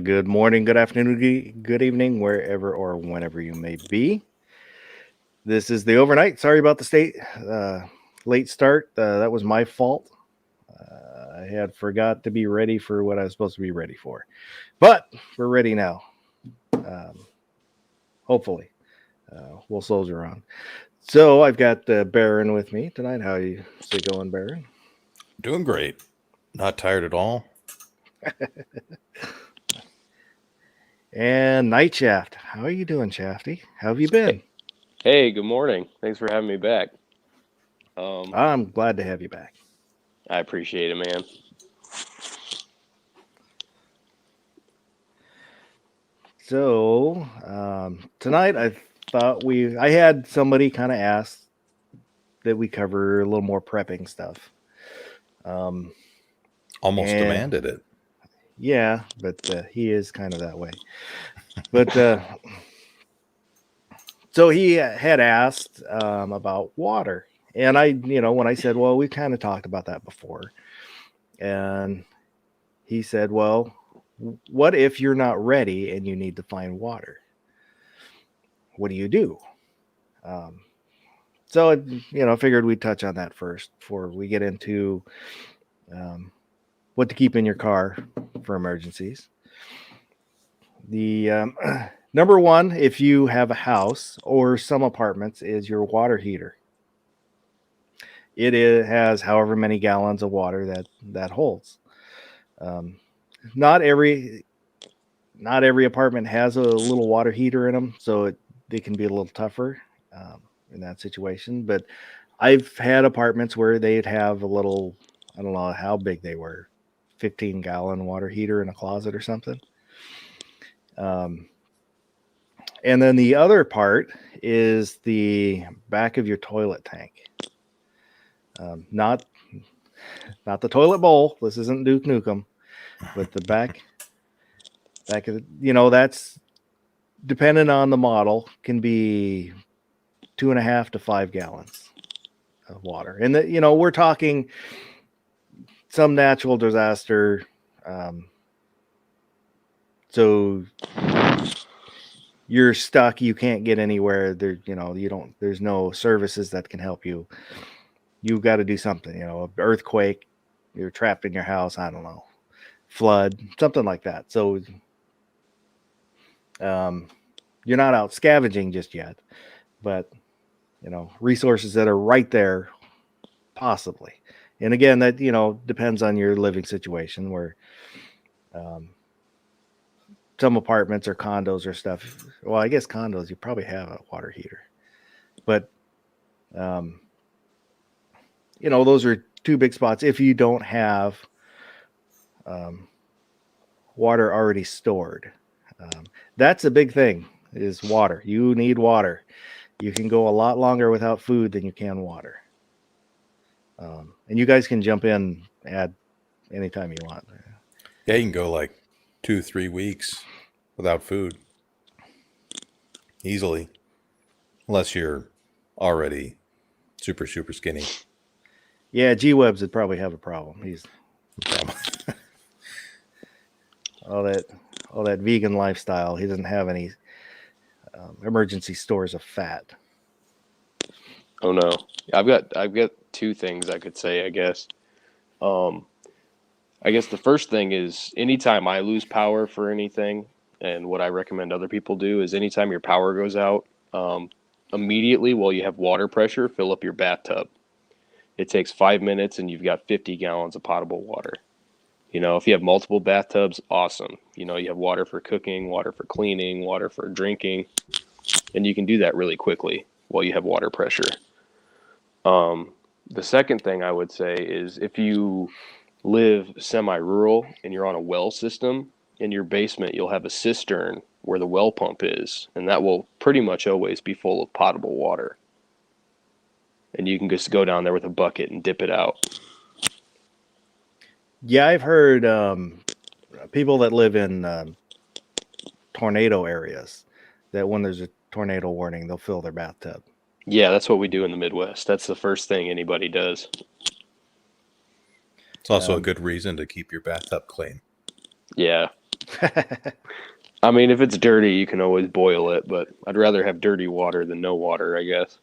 Good morning, good afternoon, good evening, wherever or whenever you may be. This is the overnight. Sorry about the late start. That was my fault. I had forgot to be ready for what I was supposed to be ready for, but we're ready now. Um, hopefully, we'll soldier on. So I've got Baron with me tonight. How you going, Baron? Doing great. Not tired at all. And Night Shaft. How are you doing, Shafty? How have you been? Hey, good morning. Thanks for having me back. Um, I'm glad to have you back. I appreciate it, man. So tonight I had somebody kind of ask that we cover a little more prepping stuff. Almost And demanded it. yeah, but he is kind of that way. But so he had asked about water, and when I said, well, we kind of talked about that before, and he said, well, what if you're not ready and you need to find water? What do you do? So, I figured we'd touch on that first before we get into what to keep in your car for emergencies. The number one, if you have a house or some apartments, is your water heater. Has however many gallons of water that holds. Not every apartment has a little water heater in them, so they can be a little tougher in that situation. But I've had apartments where they'd have a little, I don't know how big they were, 15-gallon water heater in a closet or something. And then the other part is the back of your toilet tank. Not the toilet bowl. This isn't Duke Nukem, but the back of that's depending on the model, can be 2.5 to 5 gallons of water. And we're talking some natural disaster. So you're stuck, you can't get anywhere there, there's no services that can help you. You've got to do something, earthquake, you're trapped in your house, I don't know, flood, something like that. So you're not out scavenging just yet, but resources that are right there, possibly. And again, that depends on your living situation, where some apartments or condos or stuff. Well, I guess condos, you probably have a water heater, but those are two big spots. If you don't have water already stored, that's a big thing, is water. You need water. You can go a lot longer without food than you can water. And you guys can jump in, add anytime you want. Yeah, you can go like 2-3 weeks without food. Easily. Unless you're already super, super skinny. Yeah, G-Webs would probably have a problem. He's all that vegan lifestyle. He doesn't have any emergency stores of fat. Oh no, I've got two things I could say. I guess the first thing is anytime I lose power for anything, and what I recommend other people do is anytime your power goes out, immediately while you have water pressure, fill up your bathtub. It takes 5 minutes, and you've got 50 gallons of potable water. If you have multiple bathtubs, awesome. You have water for cooking, water for cleaning, water for drinking, and you can do that really quickly while you have water pressure. The second thing I would say is if you live semi-rural and you're on a well system, in your basement you'll have a cistern where the well pump is, and that will pretty much always be full of potable water. And you can just go down there with a bucket and dip it out. Yeah, I've heard people that live in tornado areas that when there's a tornado warning, they'll fill their bathtub. Yeah, that's what we do in the Midwest. That's the first thing anybody does. It's also a good reason to keep your bathtub clean. Yeah. I mean, if it's dirty, you can always boil it, but I'd rather have dirty water than no water, I guess.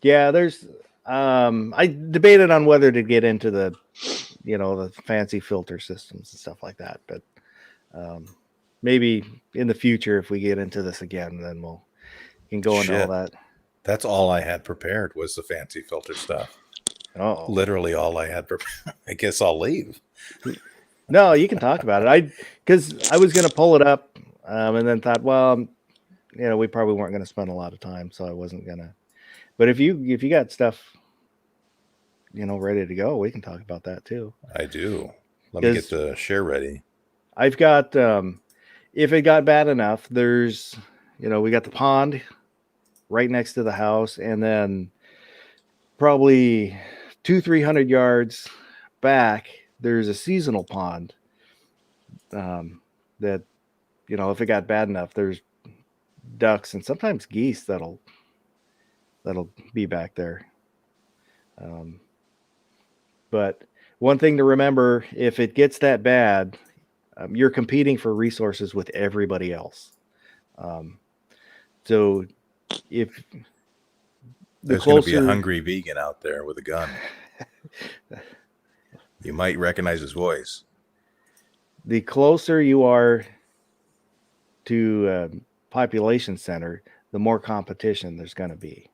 Yeah, there's I debated on whether to get into the the fancy filter systems and stuff like that, but maybe in the future if we get into this again, then we'll can go into all Shit. that. That's all I had prepared was the fancy filter stuff. Oh. Literally all I had prepared. I guess I'll leave. No, you can talk about it. Because I was going to pull it up, and then thought, well, we probably weren't going to spend a lot of time, so I wasn't going to. But if you got stuff, ready to go, we can talk about that too. I do. Let me get the share ready. I've got, if it got bad enough, there's, we got the pond right next to the house, and then probably 200-300 yards back, there's a seasonal pond that, if it got bad enough, there's ducks and sometimes geese that'll be back there. But one thing to remember, if it gets that bad, you're competing for resources with everybody else. So if there's going to be a hungry vegan out there with a gun. You might recognize his voice. The closer you are to population center, the more competition there's going to be.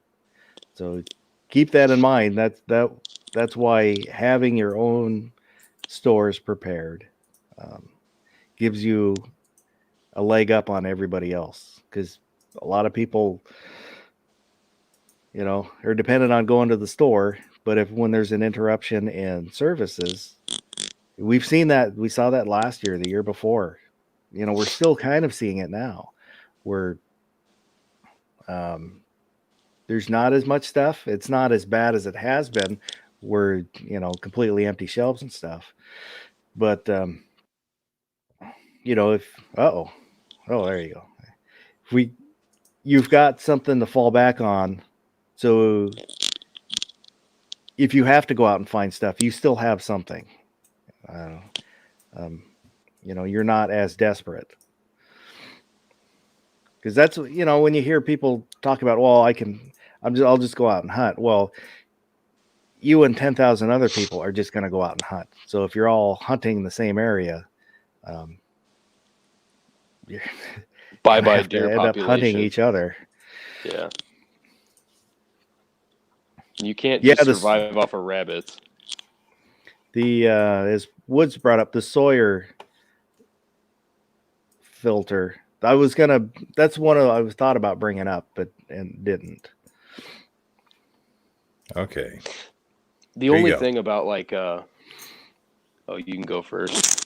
So keep that in mind. That's why having your own stores prepared gives you a leg up on everybody else, because a lot of people are dependent on going to the store, but when there's an interruption in services, we saw that last year, the year before, we're still kind of seeing it now, where there's not as much stuff. It's not as bad as it has been, where completely empty shelves and stuff. But there you go. If you've got something to fall back on, so if you have to go out and find stuff, you still have something. You're not as desperate. Because that's when you hear people talk about, well, I'll just go out and hunt. Well, you and 10,000 other people are just going to go out and hunt. So if you're all hunting the same area, you're bye end deer population. up hunting each other. Yeah. You can't just survive off of rabbits. As Woods brought up, the Sawyer filter. That's one I was thought about bringing up, and didn't. Okay. The only thing about you can go first.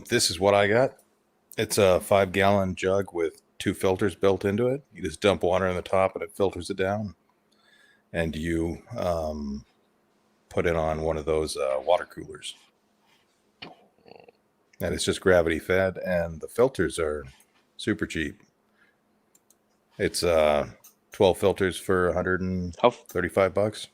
This is what I got. It's a 5-gallon jug with 2 filters built into it. You just dump water in the top and it filters it down. And you put it on one of those water coolers. And it's just gravity fed, and the filters are super cheap. It's 12 filters for $135.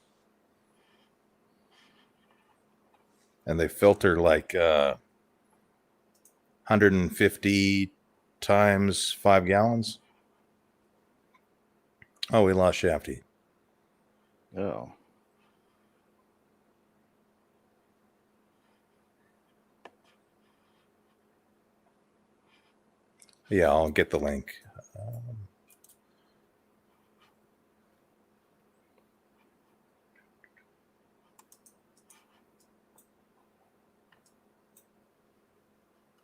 And they filter like 150 times 5 gallons. Oh, we lost Shafty. Oh. Yeah, I'll get the link.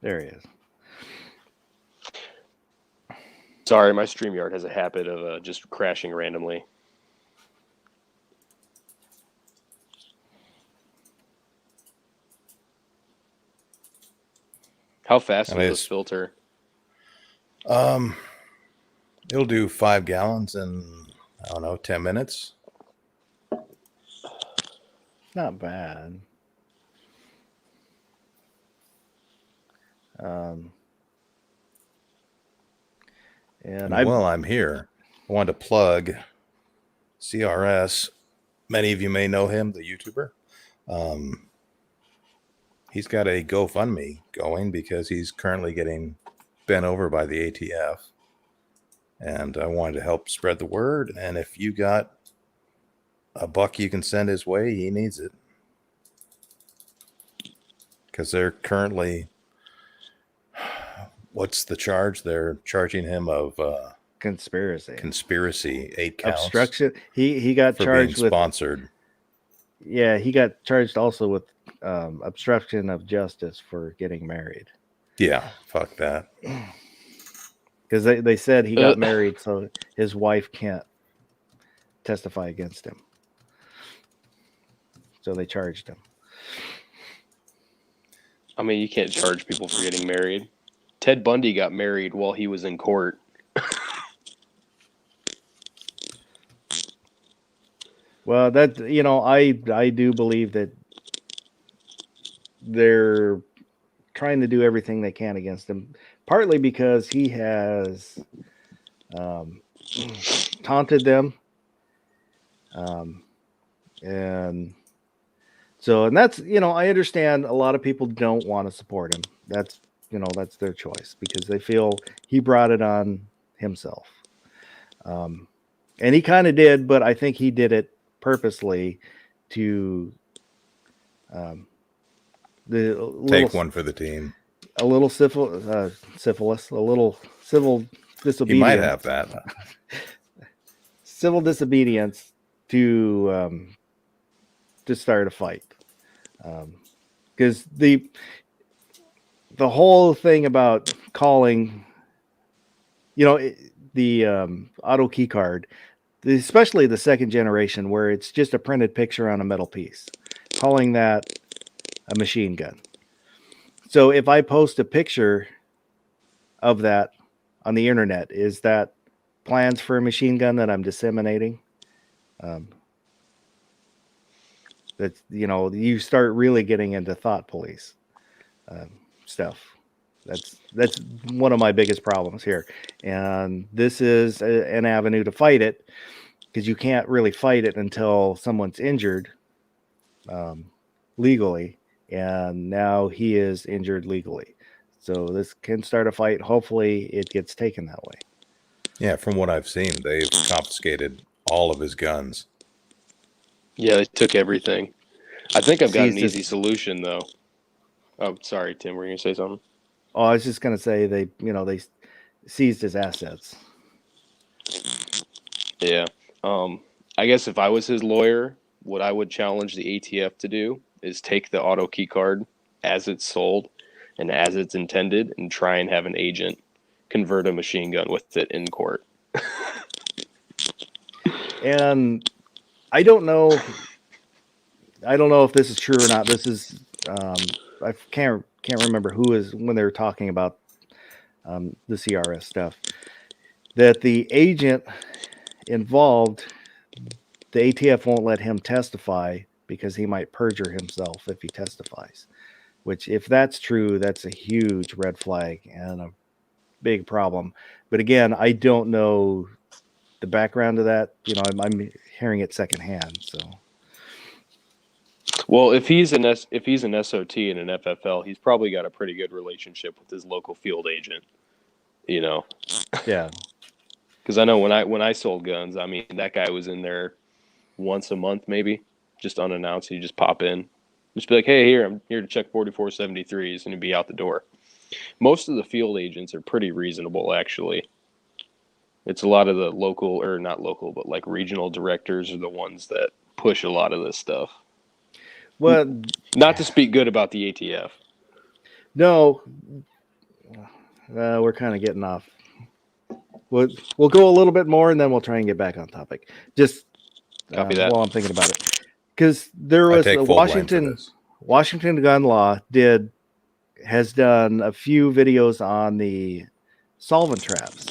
There he is. Sorry, my StreamYard has a habit of just crashing randomly. How fast is this filter? It'll do 5 gallons in, 10 minutes. Not bad. While I'm here, I want to plug CRS. Many of you may know him, the YouTuber. he's got a GoFundMe going because he's currently getting bent over by the ATF. And I wanted to help spread the word. And if you got a buck you can send his way, he needs it. Because they're currently, what's the charge? They're charging him of conspiracy, 8 counts. Obstruction. He got for charged being with sponsored. Yeah, he got charged also with obstruction of justice for getting married. Yeah, fuck that. Because they said he got married, so his wife can't testify against him. So they charged him. I mean, you can't charge people for getting married. Ted Bundy got married while he was in court. Well, that I do believe that they're trying to do everything they can against him, partly because he has taunted them, and that's I understand a lot of people don't want to support him. That's their choice because they feel he brought it on himself, and he kind of did, but I think he did it purposely to take one for the team. A little syphilis, a little civil disobedience. He might have that. Civil disobedience to start a fight. Because the whole thing about calling, the auto key card, especially the second generation, where it's just a printed picture on a metal piece, calling that a machine gun. So if I post a picture of that on the internet, is that plans for a machine gun that I'm disseminating? That you start really getting into thought police stuff. That's one of my biggest problems here, and this is an avenue to fight it, because you can't really fight it until someone's injured legally, and now he is injured legally. So this can start a fight. Hopefully it gets taken that way. Yeah, from what I've seen, they've confiscated all of his guns. Yeah, they took everything. I think I've got an easy solution, though. Oh, sorry, Tim. Were you going to say something? Oh, I was just going to say they seized his assets. Yeah. I guess if I was his lawyer, what I would challenge the ATF to do is take the auto key card as it's sold and as it's intended and try and have an agent convert a machine gun with it in court. And I don't know if this is true or not. This is I can't remember who is when they were talking about the CRS stuff, that the agent involved, the ATF won't let him testify because he might perjure himself if he testifies, which, if that's true, that's a huge red flag and a big problem. But again, I don't know the background of that. I'm hearing it secondhand. So, well, if he's an SOT and an FFL, he's probably got a pretty good relationship with his local field agent. Yeah. Because I know when I sold guns, I mean, that guy was in there once a month, maybe, just unannounced. He'd just pop in, just be like, "Hey, I'm here to check 4473s," and he'd be out the door. Most of the field agents are pretty reasonable, actually. It's a lot of the local, or not local, but like regional directors are the ones that push a lot of this stuff. Well, not to speak good about the ATF. No, we're kind of getting off. We'll go a little bit more, and then we'll try and get back on topic. Just copy that while I'm thinking about it, because there was a Washington gun law has done a few videos on the solvent traps.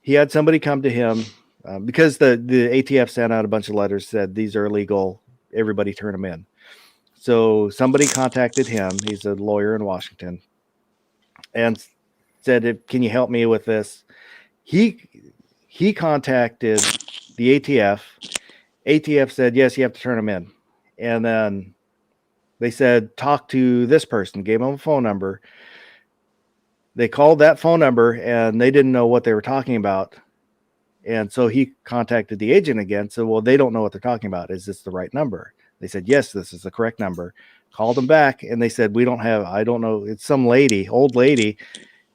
He had somebody come to him because the ATF sent out a bunch of letters, said these are illegal, everybody turn them in. So somebody contacted him. He's a lawyer in Washington, and said, "Can you help me with this?" He contacted the ATF. ATF said, "Yes, you have to turn them in." And then They said, talk to this person, gave them a phone number. They called that phone number and they didn't know what they were talking about. And so he contacted the agent again. So, well, they don't know what they're talking about. Is this the right number? They said, yes, this is the correct number. Called them back and they said, I don't know. It's some lady, old lady,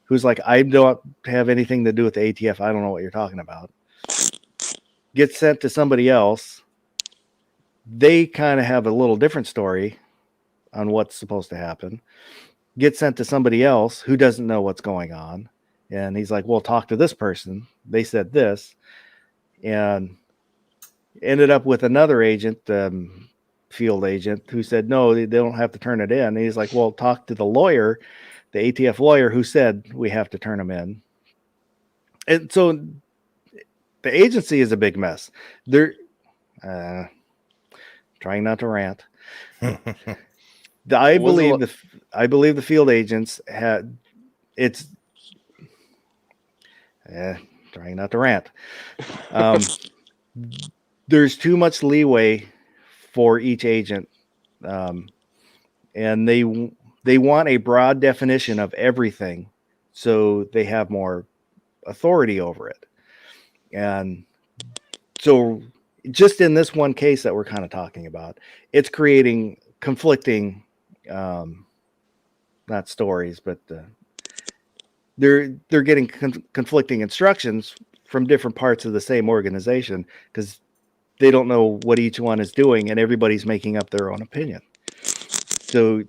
who's like, I don't have anything to do with the ATF. I don't know what you're talking about. Gets sent to somebody else. They kind of have a little different story on what's supposed to happen. Gets sent to somebody else who doesn't know what's going on. And he's like, well, talk to this person. They said this. And ended up with another agent, field agent, who said, no, they don't have to turn it in. And he's like, well, talk to the lawyer, the ATF lawyer, who said we have to turn them in. And so the agency is a big mess. They're trying not to rant. I believe the field agents had it's trying not to rant. There's too much leeway for each agent, and they want a broad definition of everything, so they have more authority over it. And so, just in this one case that we're kind of talking about, it's creating conflicting, not stories, but they're getting conflicting instructions from different parts of the same organization because they don't know what each one is doing, and everybody's making up their own opinion. So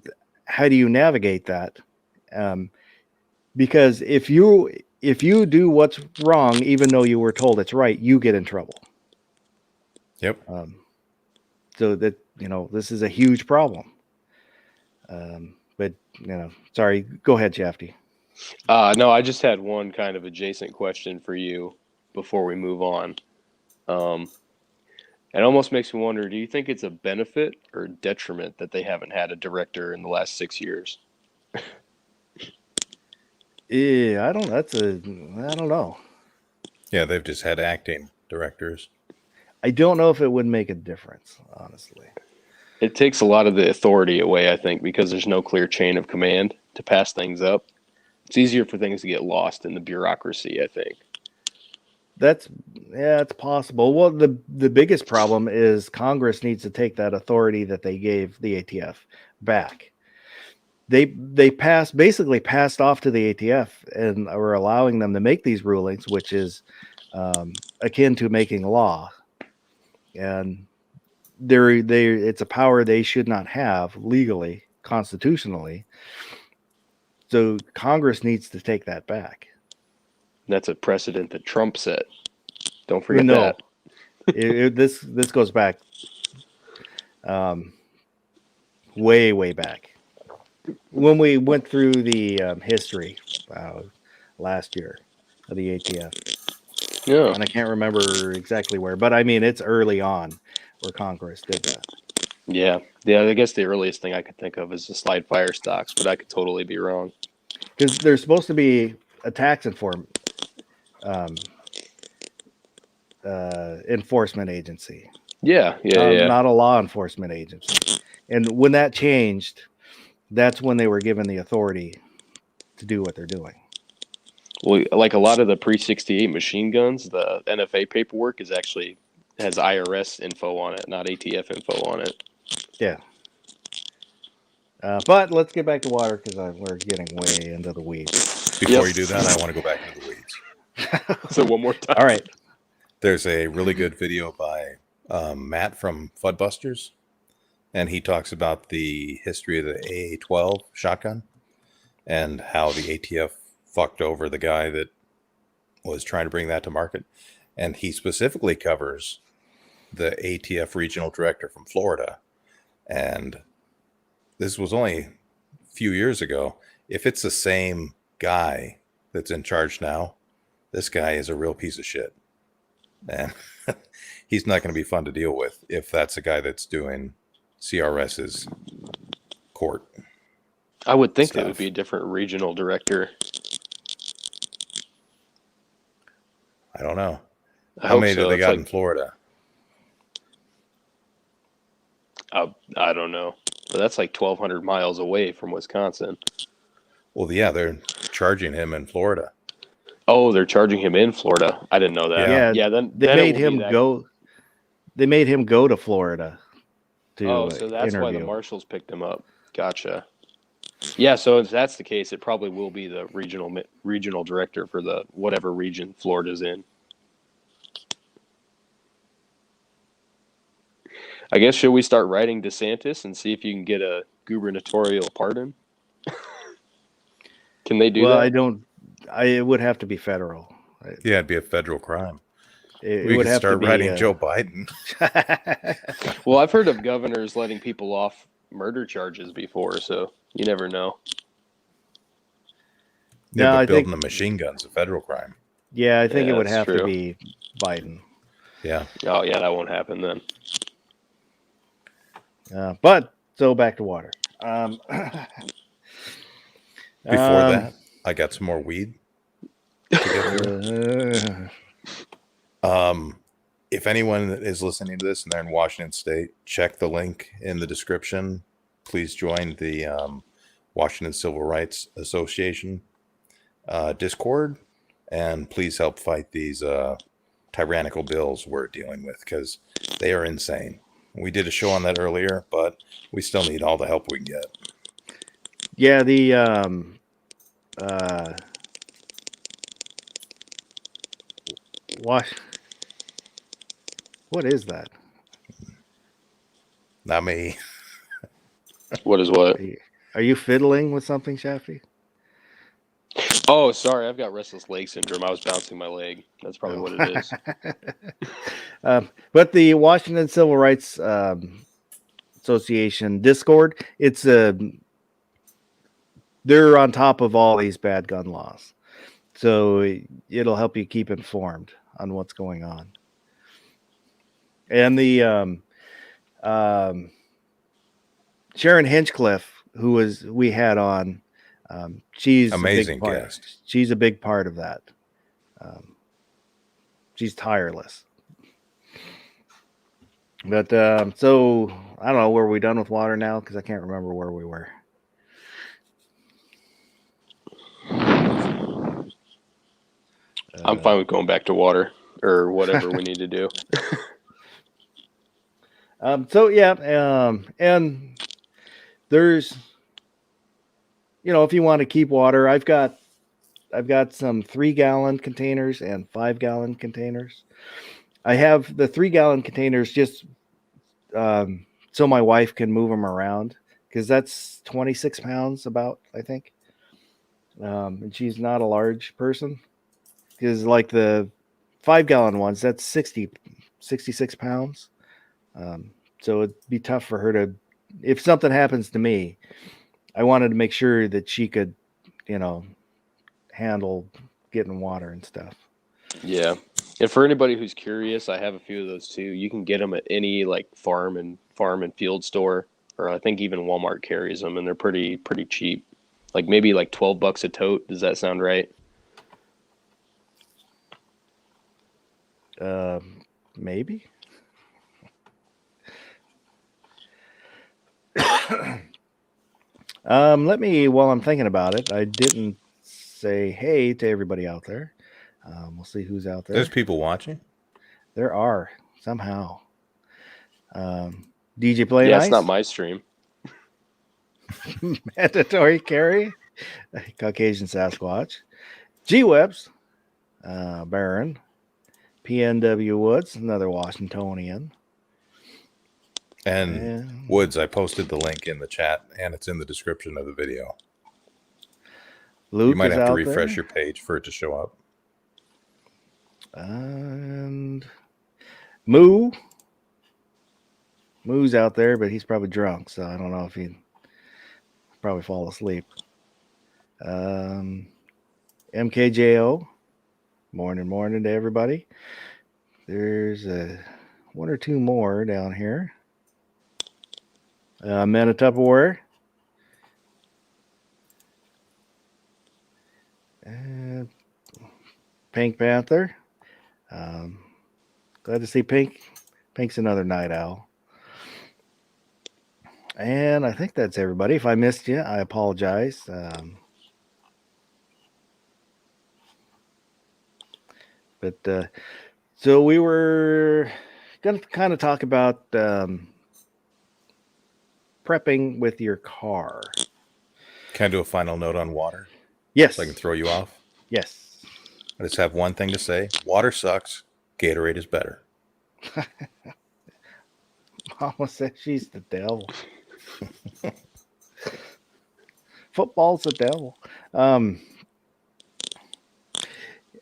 how do you navigate that? Because if you do what's wrong, even though you were told it's right, you get in trouble. Yep. So that, this is a huge problem. But, sorry, go ahead, Shafty. No, I just had one kind of adjacent question for you before we move on. It almost makes me wonder, do you think it's a benefit or detriment that they haven't had a director in the last 6 years? Yeah, I don't know. Yeah, they've just had acting directors. I don't know if it would make a difference, honestly. It takes a lot of the authority away, I think, because there's no clear chain of command to pass things up. It's easier for things to get lost in the bureaucracy, I think. It's possible. Well, the biggest problem is Congress needs to take that authority that they gave the ATF back. They basically passed off to the ATF and are allowing them to make these rulings, which is akin to making law. And it's a power they should not have legally, constitutionally. So Congress needs to take that back. That's a precedent that Trump set. Don't forget that. This goes back way back. When we went through the history last year of the ATF. Yeah. And I can't remember exactly where, but I mean, it's early on where Congress did that. Yeah. I guess the earliest thing I could think of is the slide fire stocks, but I could totally be wrong. Because there's supposed to be a tax enforcement agency. Yeah. Not a law enforcement agency. And when that changed, that's when they were given the authority to do what they're doing. Well, like a lot of the pre-68 machine guns, the NFA paperwork has IRS info on it, not ATF info on it. Yeah. But let's get back to water because we're getting way into the weeds. Before you do that, I want to go back into the weeds. So one more time. All right. There's a really good video by Matt from Fudbusters, and he talks about the history of the AA-12 shotgun and how the ATF fucked over the guy that was trying to bring that to market. And he specifically covers the ATF regional director from Florida. And this was only a few years ago. If it's the same guy that's in charge now, this guy is a real piece of shit. And he's not going to be fun to deal with if that's the guy that's doing CRS's court. I would think that would be a different regional director. I don't know. How How many do they got in Florida? I don't know. but that's like 1,200 miles away from Wisconsin. Well, yeah, they're charging him in Florida. Oh, they're charging him in Florida. I didn't know that. Yeah. Yeah. Then they then it made will be him that. go. They made him go to Florida to Oh, so that's why the interview. marshals picked him up. Gotcha. Yeah, so if that's the case, it probably will be the regional director for the whatever region Florida's in. I guess should we start writing DeSantis and see if you can get a gubernatorial pardon? Can they do Well, that? I don't. It would have to be federal. Yeah, it'd be a federal crime. It We would could have start to be writing Joe Biden. Well, I've heard of governors letting people off murder charges before, so you never know. Yeah, No, but I think- building a machine gun's a federal crime. Yeah, I think Yeah, it would that's have to true. be Biden. Yeah. Oh yeah, that won't happen then. But so back to water. Before that, I got some more weed to get through. If anyone is listening to this and they're in Washington State, check the link in the description. Please join the Washington Civil Rights Association Discord, and please help fight these tyrannical bills we're dealing with, because they are insane. We did a show on that earlier, but we still need all the help we can get. Yeah, the what is that? Not me. What is what? Are you fiddling with something, Shafi? Oh, sorry, I've got restless leg syndrome. I was bouncing my leg. That's probably what it is. But the Washington Civil Rights Association Discord, it's they're on top of all these bad gun laws, so it'll help you keep informed on what's going on. And the Sharon Hinchcliffe, who we had on, she's Amazing a big part. guest. She's a big part of that. She's tireless. But so I don't know, were we done with water now? Because I can't remember where we were. I'm fine with going back to water or whatever we need to do. So yeah, and there's, if you want to keep water, I've got some 3-gallon containers and 5-gallon containers. I have the 3-gallon containers just so my wife can move them around, because that's 26 pounds about, I think. And she's not a large person, because like the 5-gallon ones, that's 66 pounds. So it'd be tough for her to, if something happens to me, I wanted to make sure that she could, handle getting water and stuff. Yeah. And for anybody who's curious, I have a few of those too. You can get them at any like farm and field store, or I think even Walmart carries them, and they're pretty cheap. Like maybe like $12 a tote. Does that sound right? Maybe. Let me, while I'm thinking about it, I didn't say hey to everybody out there. We'll see who's out there. There's people watching. There are, somehow. DJ Play Yeah, Nice. it's not my stream. Mandatory Carry, Caucasian Sasquatch, G-Webs, Baron, PNW Woods, another Washingtonian. And Woods, I posted the link in the chat, and it's in the description of the video. Luke, you might is have to out refresh there. your page for it to show up. And Moo's out there, but he's probably drunk, so I don't know if he'd probably fall asleep. MKJO, morning to everybody. There's one or two more down here. Men of Tupperware. And Pink Panther. Glad to see Pink. Pink's another night owl. And I think that's everybody. If I missed you, I apologize. But so we were going to kind of talk about prepping with your car. Can I do a final note on water Yes. so I can throw you off? Yes. I just have one thing to say. Water sucks. Gatorade is better. Mama says she's the devil. Football's the devil.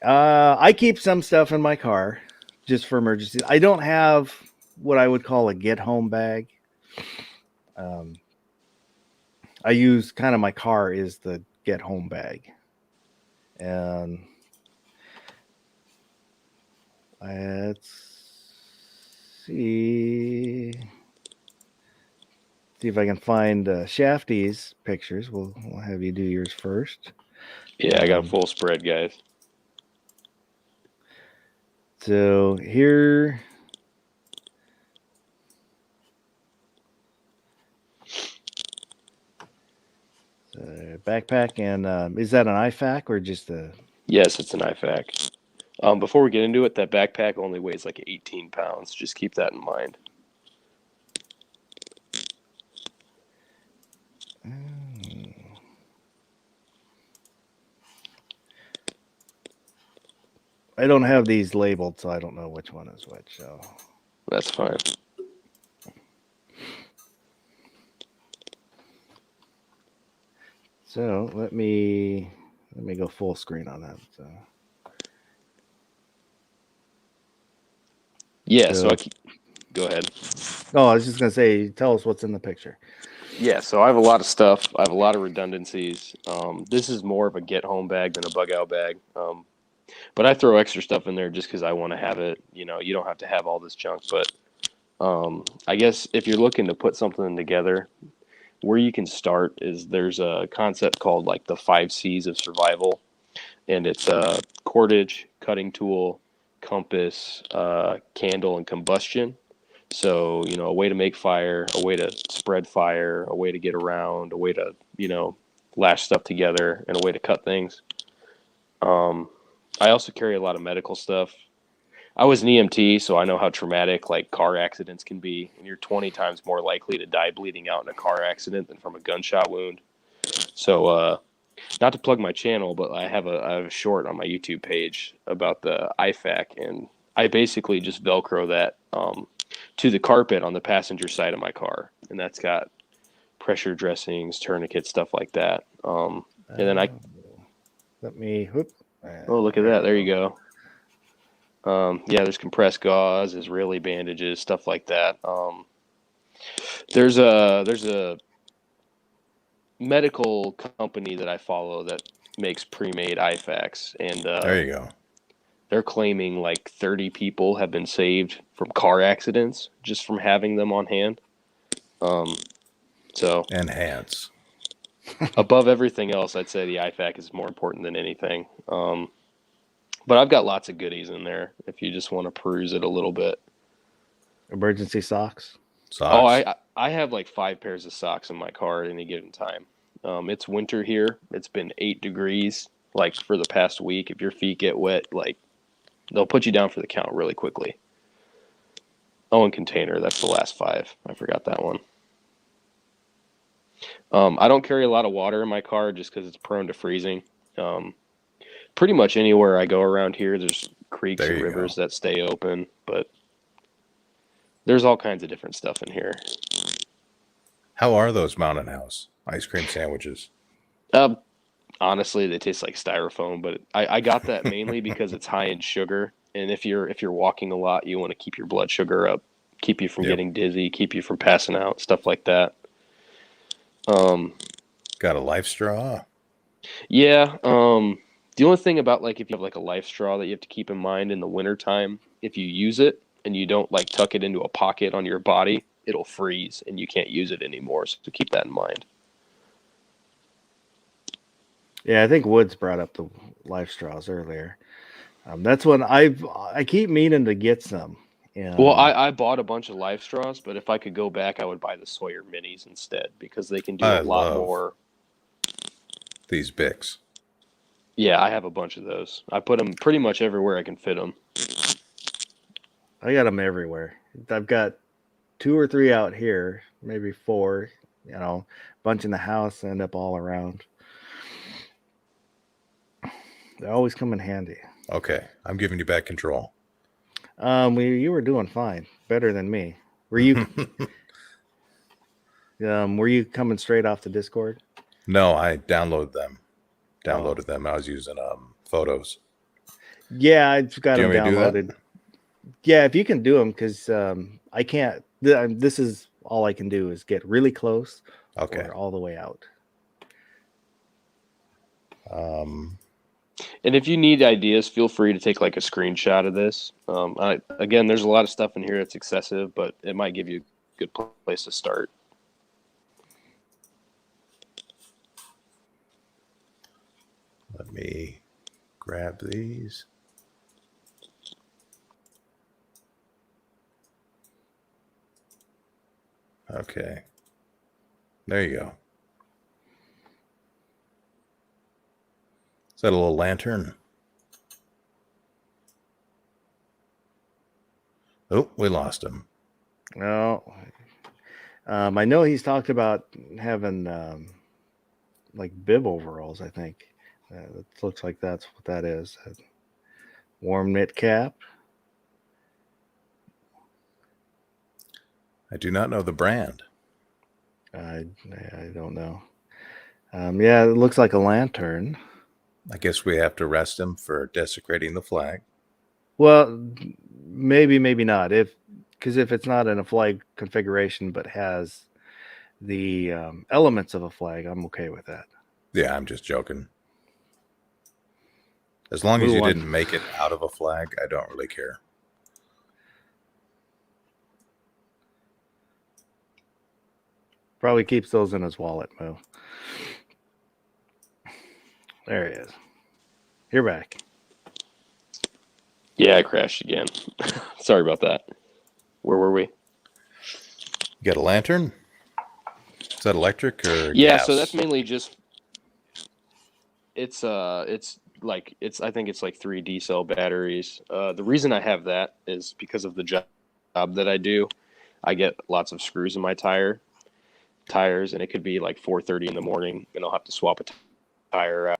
I keep some stuff in my car just for emergencies. I don't have what I would call a get home bag. I use kind of my car is the get home bag. And let's see if I can find Shafty's pictures. We'll have you do yours first. Yeah, I got a full spread, guys. So here, backpack, and is that an IFAC or just a? Yes, it's an IFAC. Before we get into it, that backpack only weighs like 18 pounds. Just keep that in mind. I don't have these labeled, so I don't know which one is which. So That's fine. So let me go full screen on that. So. Yeah, So- go ahead. Oh, I was just gonna say, tell us what's in the picture. Yeah, so I have a lot of stuff. I have a lot of redundancies. This is more of a get home bag than a bug out bag. But I throw extra stuff in there just because I want to have it. You know, you don't have to have all this junk. But I guess if you're looking to put something together, where you can start is there's a concept called like the 5 C's of survival. And it's cordage, cutting tool, compass, candle, and combustion. So, you know, a way to make fire, a way to spread fire, a way to get around, a way to, you know, lash stuff together, and a way to cut things. I also carry a lot of medical stuff. I was an EMT, so I know how traumatic like car accidents can be, and you're 20 times more likely to die bleeding out in a car accident than from a gunshot wound. So, not to plug my channel, but I have a short on my YouTube page about the IFAC, and I basically just Velcro that to the carpet on the passenger side of my car, and that's got pressure dressings, tourniquets, stuff like that. And then let me. Whoop. Oh, look at that! There you go. Yeah, there's compressed gauze, Israeli bandages, stuff like that. There's a medical company that I follow that makes pre-made IFACs, and There you go. they're claiming like 30 people have been saved from car accidents just from having them on hand. So And hands. above everything else, I'd say the IFAC is more important than anything. But I've got lots of goodies in there if you just want to peruse it a little bit. Emergency socks. Socks. Oh, I have like 5 pairs of socks in my car at any given time. It's winter here. It's been 8 degrees like for the past week. If your feet get wet, like they'll put you down for the count really quickly. Oh, and container. That's the last 5. I forgot that one. I don't carry a lot of water in my car just because it's prone to freezing. Pretty much anywhere I go around here, there's creeks There and you rivers go. that stay open, but there's all kinds of different stuff in here. How are those Mountain House ice cream sandwiches? Honestly, they taste like styrofoam, but I got that mainly because it's high in sugar, and if you're walking a lot, you want to keep your blood sugar up, keep you from Yep. getting dizzy, keep you from passing out, stuff like that. Got a life straw? Yeah. The only thing about like if you have like a life straw that you have to keep in mind in the wintertime, if you use it and you don't like tuck it into a pocket on your body, it'll freeze and you can't use it anymore. So keep that in mind. Yeah, I think Woods brought up the life straws earlier. That's when I keep meaning to get some. Well, I bought a bunch of live straws, but if I could go back, I would buy the Sawyer minis instead because they can do I a lot love more. these Bics. Yeah, I have a bunch of those. I put them pretty much everywhere I can fit them. I got them everywhere. I've got 2 or 3 out here, maybe 4. You know, bunch in the house, end up all around. They always come in handy. Okay, I'm giving you back control. You were doing fine, better than me. Were you? Were you coming straight off the Discord? No, I downloaded them. I was using photos. Yeah, I've got Do you them want me to do downloaded. that? Yeah, if you can do them, because I can't. This is all I can do is get really close Okay. or all the way out. And if you need ideas, feel free to take like a screenshot of this. Again, there's a lot of stuff in here that's excessive, but it might give you a good place to start. Let me grab these. Okay. There you go. Is that a little lantern? Oh, we lost him. No, I know he's talked about having like bib overalls. I think it looks like that's what that is. A warm knit cap. I do not know the brand. I don't know. Yeah, it looks like a lantern. I guess we have to arrest him for desecrating the flag. Well, maybe not. Because if it's not in a flag configuration but has the elements of a flag, I'm okay with that. Yeah, I'm just joking. As long as you didn't make it out of a flag, I don't really care. Probably keeps those in his wallet, Mo. There he is. You're back. Yeah, I crashed again. Sorry about that. Where were we? You got a lantern? Is that electric or Yeah, gas? so that's mainly just I think it's like 3 D cell batteries. The reason I have that is because of the job that I do. I get lots of screws in my tires, and it could be like 4:30 in the morning, and I'll have to swap a tire out.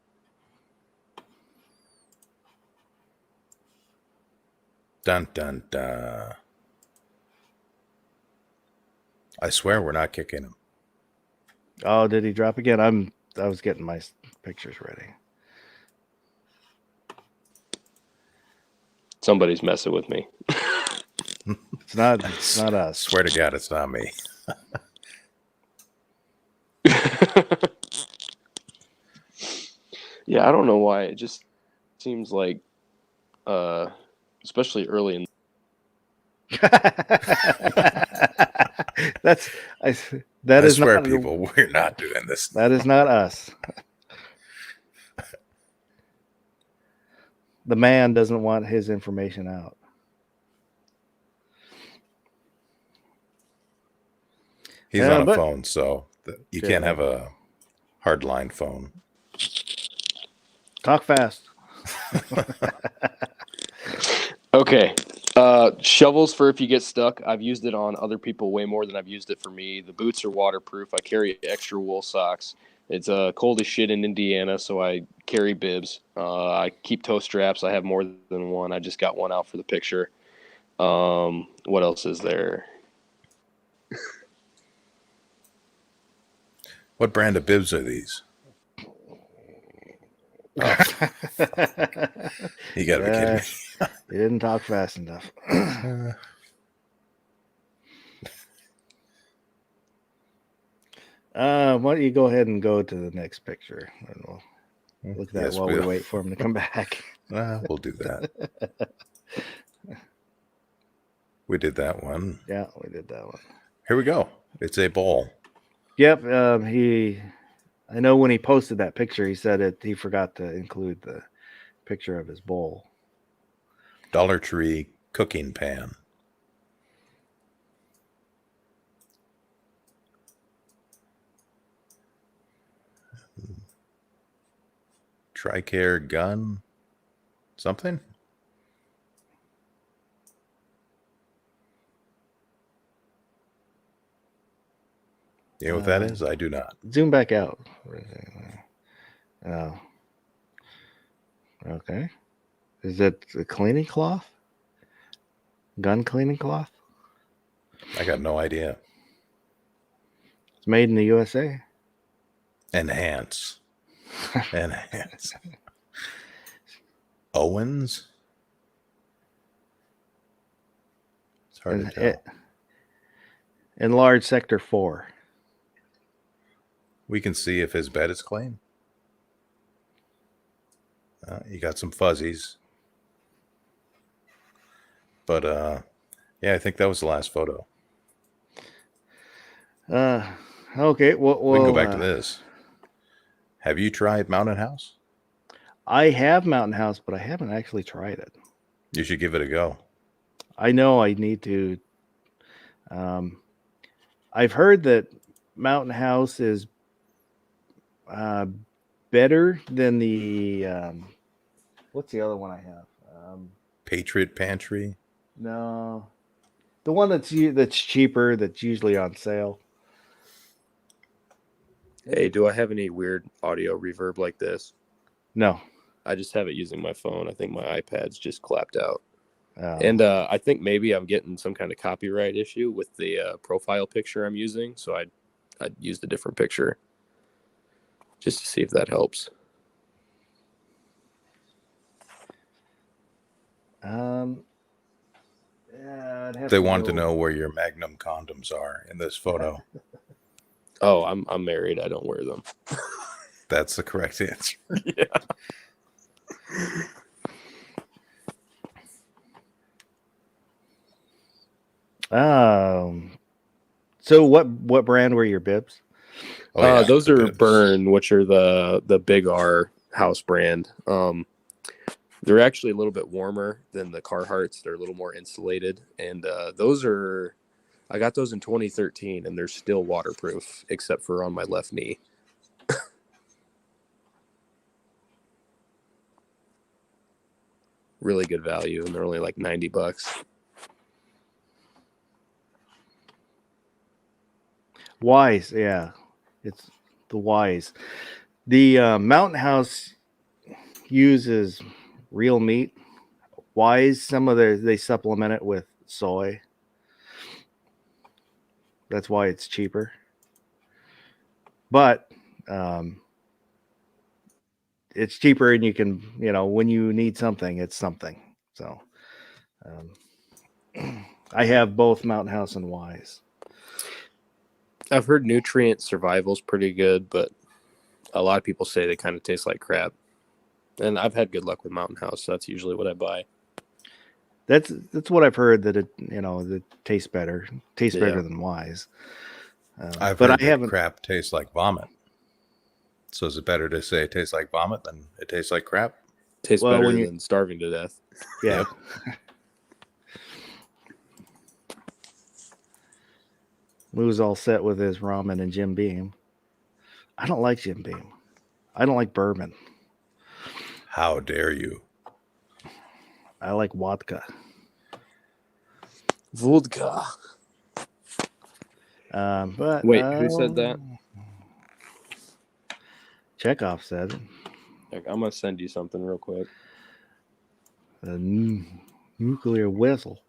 Dun, dun, dun. I swear we're not kicking him. Oh, did he drop again? I was getting my pictures ready. Somebody's messing with me. It's not us. Swear to God, it's not me. Yeah, I don't know why. It just seems like, especially early in. That I is swear, not people, we're not doing this. That is not us. The man doesn't want his information out. He's Yeah, on a but- phone, so you can't have a hardline phone. Talk fast. Okay. Shovels for if you get stuck. I've used it on other people way more than I've used it for me. The boots are waterproof. I carry extra wool socks. It's cold as shit in Indiana, so I carry bibs. I keep toe straps. I have more than one. I just got one out for the picture. What else is there? What brand of bibs are these? Oh, you gotta be kidding me. You didn't talk fast enough. Why don't you go ahead and go to the next picture, and we'll look at that Yes, while we we'll- wait for him to come back. We'll do that. We did that one. Yeah, we did that one. Here we go. It's a bowl. Yep. I know when he posted that picture, he said he forgot to include the picture of his bowl. Dollar Tree cooking pan. TRICARE gun something. You know what that is? I do not. Zoom back out. Oh. Okay. Is it a cleaning cloth? Gun cleaning cloth? I got no idea. It's made in the USA. Enhance. Enhance. Owens? It's hard to tell. Enlarge sector 4. We can see if his bed is clean. You got some fuzzies. But, yeah, I think that was the last photo. Okay. Well, We can go back to this. Have you tried Mountain House? I have Mountain House, but I haven't actually tried it. You should give it a go. I know I need to. I've heard that Mountain House is better than the what's the other one I have? Patriot Pantry. No, the one that's cheaper, that's usually on sale. Hey, do I have any weird audio reverb like this? No. I just have it using my phone. I think my iPad's just clapped out. Oh. And I think maybe I'm getting some kind of copyright issue with the profile picture I'm using. So I'd used a different picture just to see if that helps. Yeah, They wanted to know where your Magnum condoms are in this photo. Oh, I'm married. I don't wear them. That's the correct answer. Yeah. So what brand were your bibs? Oh, yeah, Those the are bibs. Burn, which are the Big R house brand. They're actually a little bit warmer than the Carhartts. They're a little more insulated, and I got those in 2013, and they're still waterproof except for on my left knee. Really good value, and they're only like $90. Wise, yeah, it's the Wise. The Mountain House uses real meat. Wise, they supplement it with soy. That's why it's cheaper. But it's cheaper, and you can, when you need something, it's something. So I have both Mountain House and Wise. I've heard Nutrient Survival's pretty good, but a lot of people say they kind of taste like crap. And I've had good luck with Mountain House, so that's usually what I buy. That's what I've heard, that it tastes better. Tastes better than Wise. I've but heard I haven't. Crap tastes like vomit. So is it better to say it tastes like vomit than it tastes like crap? Tastes better than starving to death. Yeah. Lou's all set with his ramen and Jim Beam. I don't like Jim Beam. I don't like bourbon. How dare you? I like vodka. Vodka. But wait, who said that? Chekhov said it. I'm gonna send you something real quick. The nuclear whistle.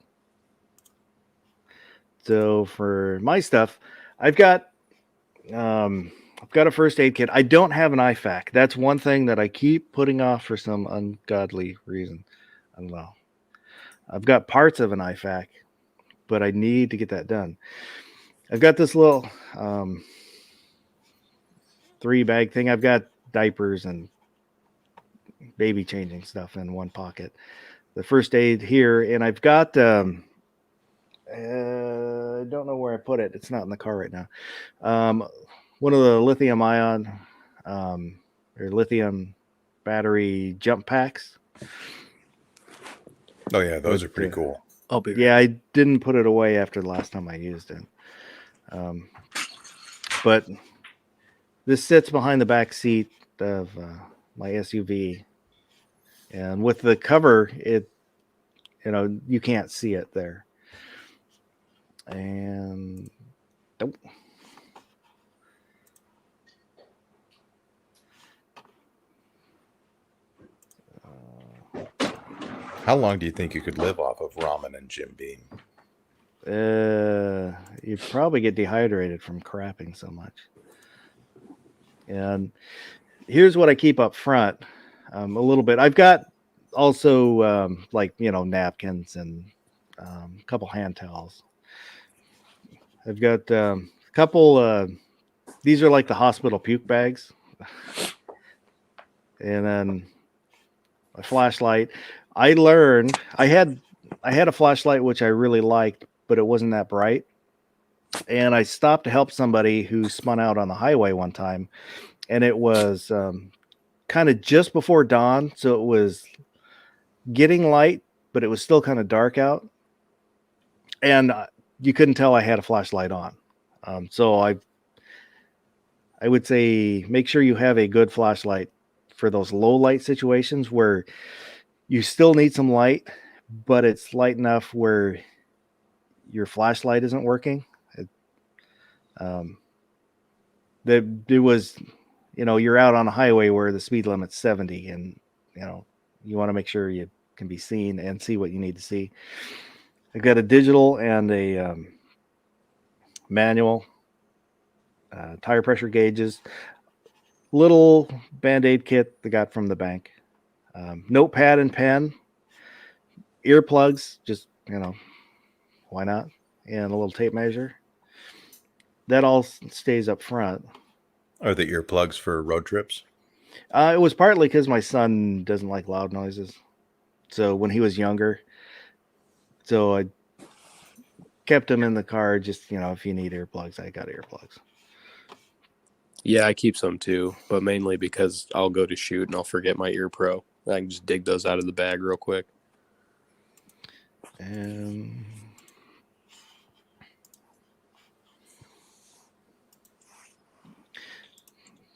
So for my stuff, I've got a first aid kit. I don't have an IFAK. That's one thing that I keep putting off for some ungodly reason. I don't know. I've got parts of an IFAK, but I need to get that done. I've got this little 3-bag thing. I've got diapers and baby changing stuff in one pocket. The first aid here, and I've got I don't know where I put it. It's not in the car right now. One of the lithium ion or lithium battery jump packs. Oh yeah, those are pretty cool. Yeah, I didn't put it away after the last time I used it. But this sits behind the back seat of my SUV, and with the cover, you can't see it there. And nope. How long do you think you could live off of ramen and Jim Beam? You probably get dehydrated from crapping so much. And here's what I keep up front, a little bit. I've got also napkins and a couple hand towels. I've got a couple. These are like the hospital puke bags, and then a flashlight. I learned I had a flashlight which I really liked, but it wasn't that bright. And I stopped to help somebody who spun out on the highway one time, and it was kind of just before dawn, so it was getting light, but it was still kind of dark out, and you couldn't tell I had a flashlight on. So I would say make sure you have a good flashlight for those low light situations where you still need some light, but it's light enough where your flashlight isn't working. It was, you're out on a highway where the speed limit's 70, and you want to make sure you can be seen and see what you need to see. I've got a digital and a manual, tire pressure gauges, little Band-Aid kit I got from the bank, notepad and pen, earplugs, just why not, and a little tape measure. That all stays up front. Are the earplugs for road trips? It was partly because my son doesn't like loud noises. So when he was younger, so I kept him in the car. Just, if you need earplugs, I got earplugs. Yeah, I keep some too, but mainly because I'll go to shoot and I'll forget my ear pro. I can just dig those out of the bag real quick. And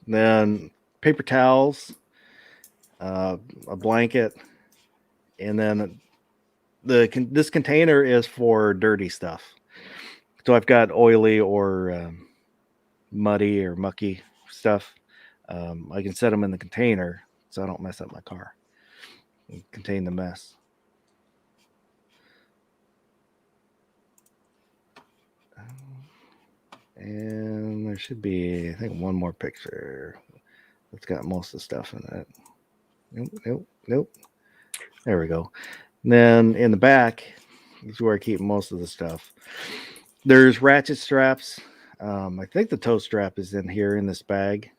then paper towels, a blanket, and then this container is for dirty stuff. So I've got oily or muddy or mucky stuff. I can set them in the container so I don't mess up my car and contain the mess. And there should be, I think, one more picture that's got most of the stuff in it. Nope. There we go. And then in the back is where I keep most of the stuff. There's ratchet straps. I think the toe strap is in here in this bag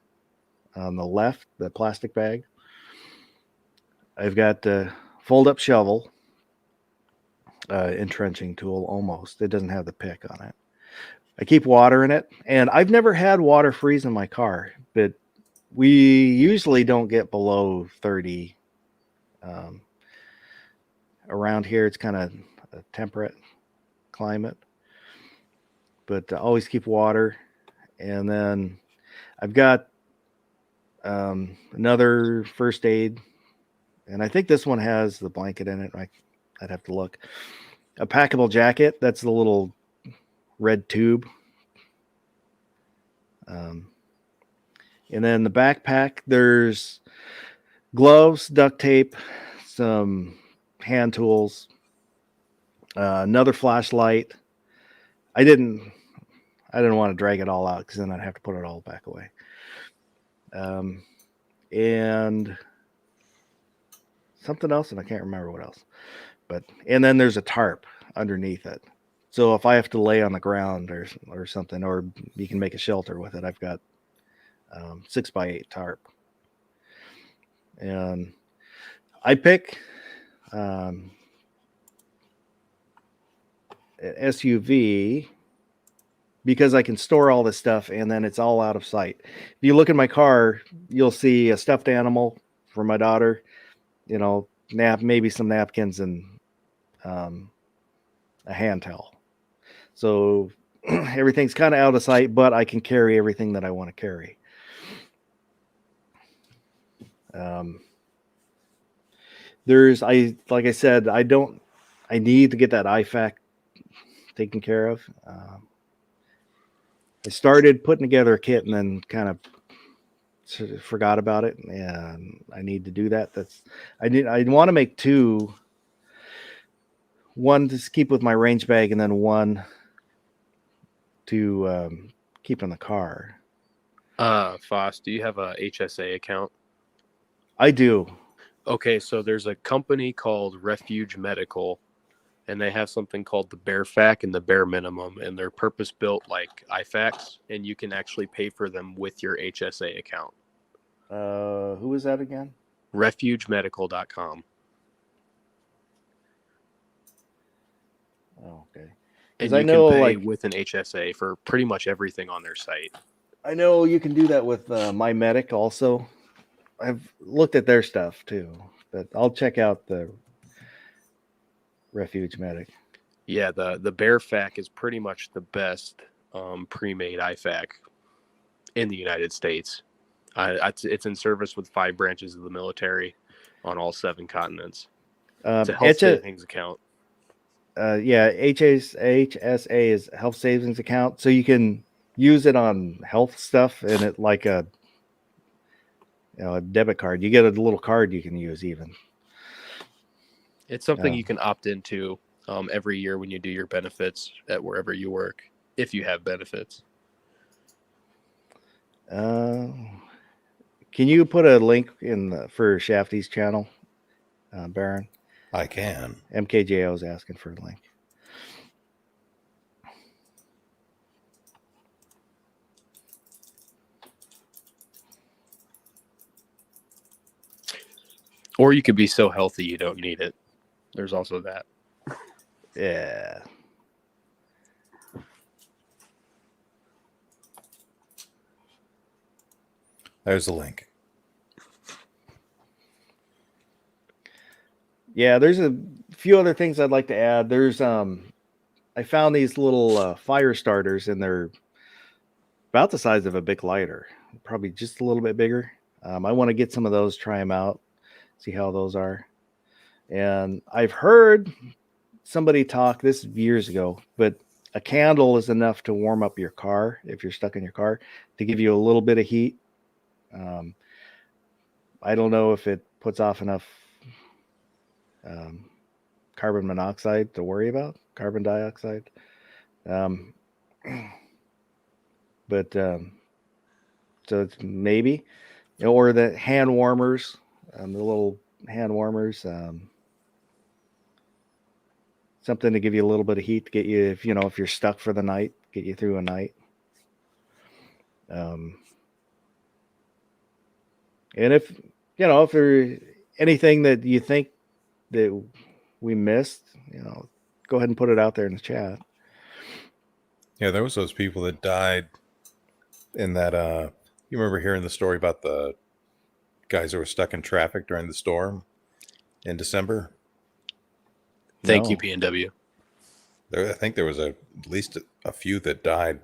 on the left, the plastic bag. I've got the fold-up shovel, entrenching tool almost. It doesn't have the pick on it. I keep water in it, and I've never had water freeze in my car, but we usually don't get below 30. Around here, it's kind of a temperate climate, but I always keep water. And then I've got another first aid, and I think this one has the blanket in it. I'd have to look. A packable jacket, that's the little red tube. And then the backpack, there's gloves, duct tape, some hand tools, another flashlight. I didn't want to drag it all out because then I'd have to put it all back away. And something else, and I can't remember what else. And then there's a tarp underneath it. So if I have to lay on the ground or something, or you can make a shelter with it, I've got 6x8 tarp. And I pick an SUV because I can store all this stuff and then it's all out of sight. If you look in my car, you'll see a stuffed animal for my daughter, maybe some napkins and a hand towel. So everything's kind of out of sight, but I can carry everything that I want to carry. Um, like I said, I need to get that IFAC taken care of. I started putting together a kit and then kind of sort of forgot about it, and I need to do that. I want to make two. One to keep with my range bag, and then one to keep in the car. Foss, do you have a HSA account? I do. Okay, so there's a company called Refuge Medical, and they have something called the Bare Fac and the Bare Minimum, and they're purpose built like IFACs, and you can actually pay for them with your HSA account. Who is that again? RefugeMedical.com. Oh, okay. And 'Cause I you know, can pay like- with an HSA for pretty much everything on their site. I know you can do that with My Medic also. I've looked at their stuff too, but I'll check out the Refuge Medic. Yeah, the Bare Fac is pretty much the best pre-made IFAC in the United States. It's in service with 5 branches of the military on all 7 continents. It's a health savings account. Yeah, HSA is health savings account, so you can use it on health stuff, and it like a debit card. You get a little card you can use even. It's something Yeah. you can opt into every year when you do your benefits at wherever you work, if you have benefits. Can you put a link in for Shafty's channel, Baron? I can. MKJO is asking for a link. Or you could be so healthy you don't need it. There's also that. Yeah. There's the link. Yeah, there's a few other things I'd like to add. There's I found these little fire starters, and they're about the size of a Bic lighter, probably just a little bit bigger. I want to get some of those, try them out, see how those are. And I've heard somebody talk this years ago, but a candle is enough to warm up your car if you're stuck in your car, to give you a little bit of heat. I don't know if it puts off enough carbon monoxide to worry about, carbon dioxide. But so it's maybe, or the hand warmers, the little hand warmers, something to give you a little bit of heat to get you, if you're stuck for the night, get you through a night. And if there's anything that you think that we missed, go ahead and put it out there in the chat. Yeah, there was those people that died in that. You remember hearing the story about the guys that were stuck in traffic during the storm in December? Thank you, No. PNW. I think there was at least a few that died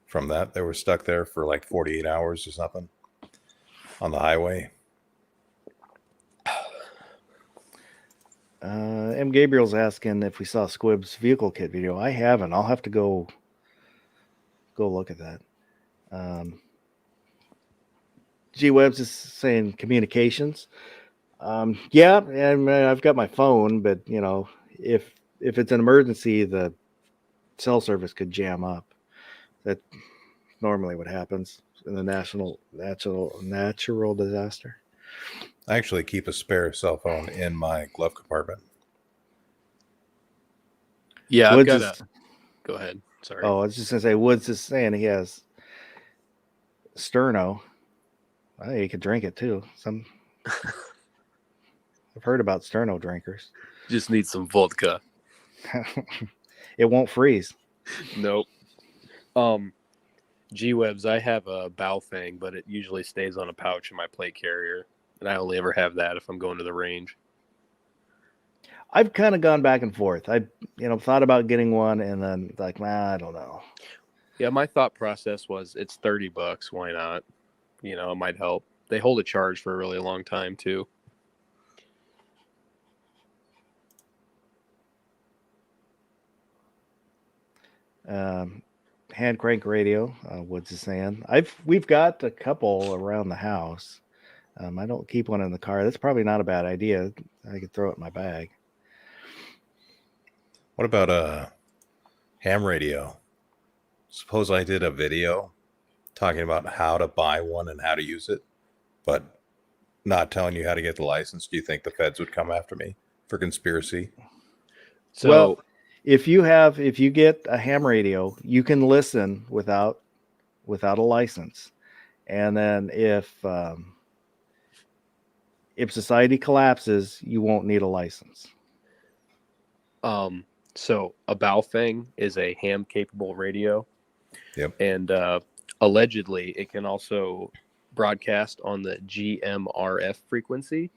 from that. They were stuck there for like 48 hours or something on the highway. M. Gabriel's asking if we saw Squib's vehicle kit video. I haven't. I'll have to go look at that. G Webs is saying communications. Yeah, and I've got my phone, but if it's an emergency, the cell service could jam up. That normally what happens in the natural disaster. I actually keep a spare cell phone in my glove compartment. Yeah, Woods I've got is- Go ahead. Sorry. Oh, I was just gonna say, Woods is saying he has Sterno. Well, you could drink it too. I've heard about Sterno drinkers. Just need some vodka. It won't freeze. Nope. G-Webs, I have a Baofeng, but it usually stays on a pouch in my plate carrier. And I only ever have that if I'm going to the range. I've kind of gone back and forth. I, thought about getting one, and then like, I don't know. Yeah, my thought process was it's $30. Why not? It might help. They hold a charge for a really long time too. Hand crank radio. Woods is saying we've got a couple around the house. I don't keep one in the car. That's probably not a bad idea. I could throw it in my bag. What about a ham radio? Suppose I did a video talking about how to buy one and how to use it, but not telling you how to get the license. Do you think the feds would come after me for conspiracy? So Well, if you get a ham radio, you can listen without a license. And then if society collapses, you won't need a license. so a Baofeng is a ham capable radio. Yep. And allegedly it can also broadcast on the GMRF frequency,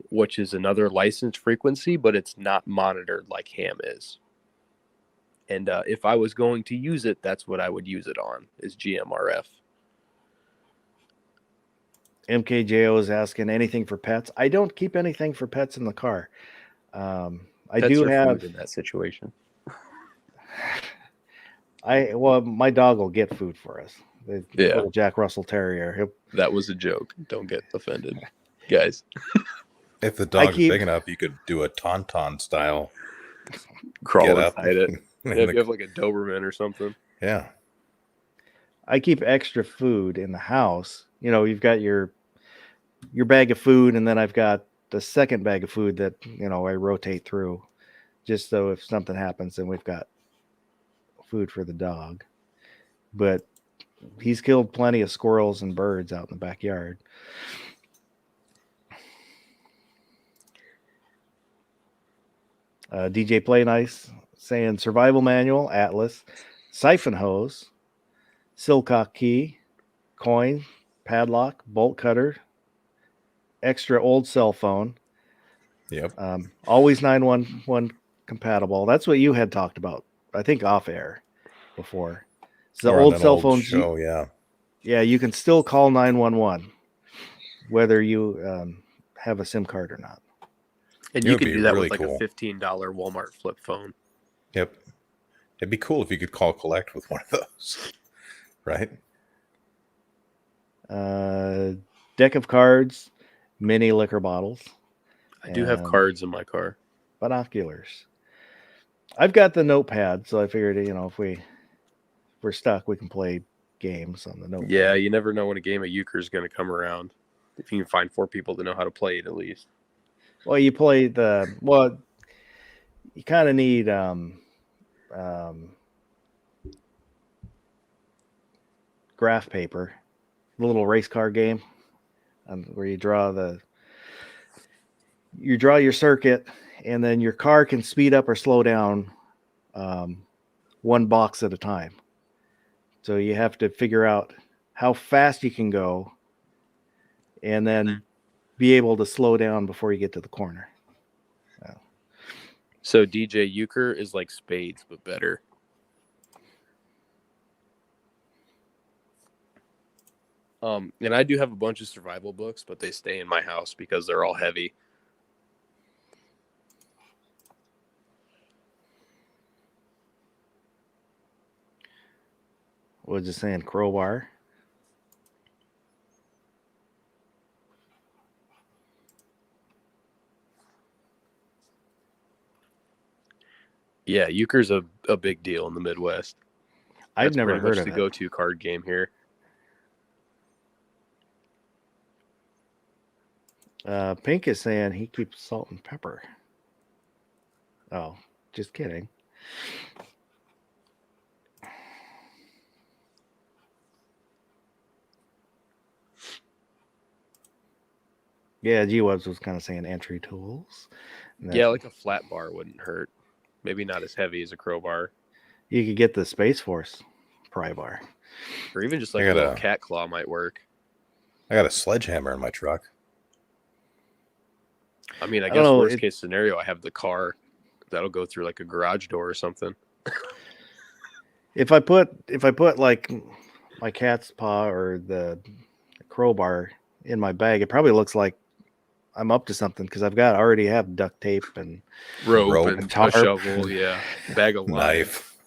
which is another licensed frequency, but it's not monitored like ham is. And if I was going to use it, that's what I would use it on, is GMRF. MKJO is asking anything for pets. I don't keep anything for pets in the car. I Pets do are have food in that situation. my dog will get food for us. The Yeah. little Jack Russell Terrier. That was a joke. Don't get offended, guys. If the dog keep- is big enough, you could do a tauntaun style. Crawl Get up. inside it. in If the- you have like a Doberman or something. yeah. I keep extra food in the house. You know, you've got your bag of food, and then I've got the second bag of food that, you know, I rotate through, just so if something happens, then we've got food for the dog. But he's killed plenty of squirrels and birds out in the backyard. DJ Play Nice saying survival manual, Atlas, siphon hose, Silcock key, coin, padlock, bolt cutter, extra old cell phone. Yep. Always 911 compatible. That's what you had talked about, I think, off air before. So Or on old an cell phones, show, yeah. yeah, you can still call 911 whether you have a SIM card or not. And It you would can be do that really with like cool. a $15 Walmart flip phone. Yep. It'd be cool if you could call collect with one of those. Right? Deck of cards, mini liquor bottles, I do have And- cards in my car. binoculars. I've got the notepad, so I figured, you know, if we're stuck, we can play games on the notepad. Yeah, you never know when a game of euchre is going to come around. If you can find 4 people to know how to play it, at least. Well, you play you kind of need graph paper, the little race car game, where you draw your circuit, and then your car can speed up or slow down one box at a time. So you have to figure out how fast you can go, and then be able to slow down before you get to the corner. So DJ Euchre is like spades, but better. And I do have a bunch of survival books, but they stay in my house because they're all heavy. What was it saying? Crowbar. Yeah, Euchre's a big deal in the Midwest. I've That's never pretty heard much of the it. go-to card game here. Pink is saying he keeps salt and pepper. Oh, just kidding. Yeah, G-Webs was kind of saying entry tools. And Yeah, that like a flat bar wouldn't hurt. Maybe not as heavy as a crowbar, you could get the Space Force pry bar. or even just like I a got little a- cat claw might work. I got a sledgehammer in my truck. I mean, I I guess don't know, worst case scenario, I have the car that'll go through like a garage door or something. If I put like my cat's paw or the crowbar in my bag. It probably looks like I'm up to something because already have duct tape and Rope, Rope. and A tarp. a shovel, yeah, bag of lime, Knife.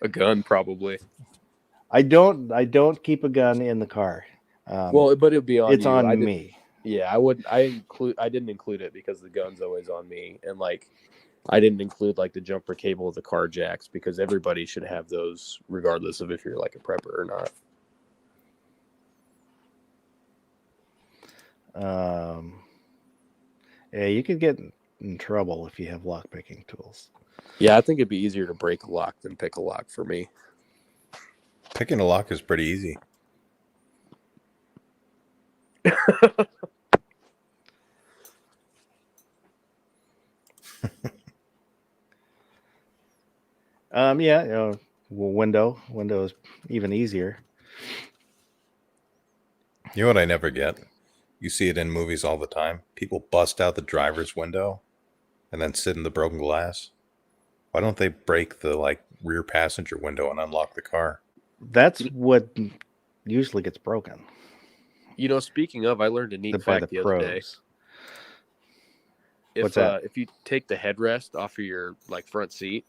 a gun probably. I don't keep a gun in the car. Well, but it'd be on it's you. on I did- me. Yeah, I would. I didn't include it because the gun's always on me, and like, I didn't include like the jumper cable of the car jacks because everybody should have those, regardless of if you're like a prepper or not. Yeah, you could get in trouble if you have lock picking tools. Yeah, I think it'd be easier to break a lock than pick a lock for me. Picking a lock is pretty easy. Yeah, window is even easier. You know what I never get? You see it in movies all the time. People bust out the driver's window and then sit in the broken glass. Why don't they break the like rear passenger window and unlock the car? That's what usually gets broken. You know, speaking of, I learned a neat By the fact the other day. pros. If What's that? if you take the headrest off of your like front seat,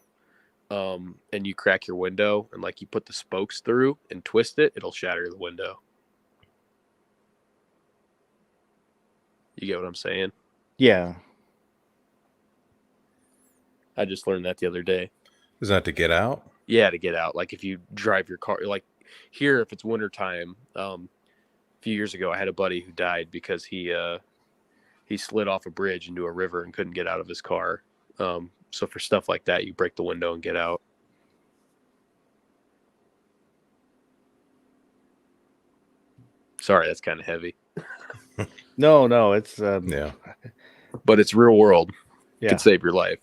and you crack your window and like you put the spokes through and twist it, it'll shatter the window. You get what I'm saying? Yeah. I just learned that the other day. Is that to get out? Yeah, to get out. Like if you drive your car, like here, if it's wintertime, a few years ago, I had a buddy who died because he slid off a bridge into a river and couldn't get out of his car. So for stuff like that, you break the window and get out. Sorry, that's kind of heavy, No, it's Yeah. but it's real world. yeah. Could save your life.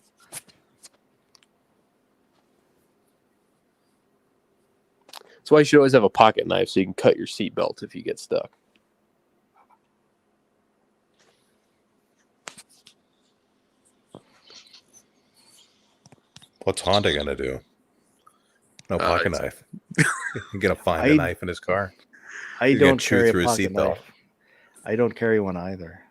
That's why you should always have a pocket knife so you can cut your seatbelt if you get stuck. What's Honda gonna do? No pocket it's- knife. You're gonna find a I- knife in his car. I You're gonna don't chew carry through a his pocket seatbelt. knife. I don't carry one either.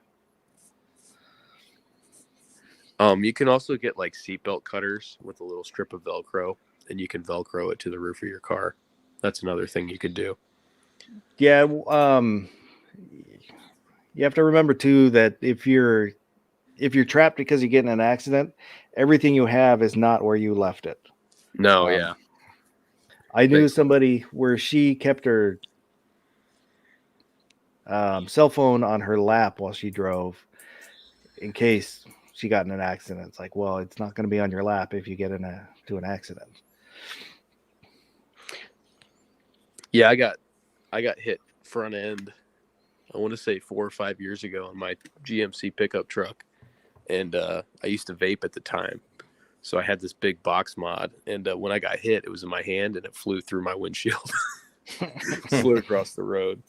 You can also get like seatbelt cutters with a little strip of Velcro, and you can Velcro it to the roof of your car. That's another thing you could do. Yeah, you have to remember too that if you're trapped because you get in an accident, everything you have is not where you left it. No, Um, yeah. I knew Thanks. somebody where she kept her cell phone on her lap while she drove in case she got in an accident. It's like, well, it's not going to be on your lap if you get to an accident. Yeah, I got hit front end. I want to say 4 or 5 years ago on my GMC pickup truck, and I used to vape at the time, so I had this big box mod. And when I got hit, it was in my hand, and it flew through my windshield, flew across the road.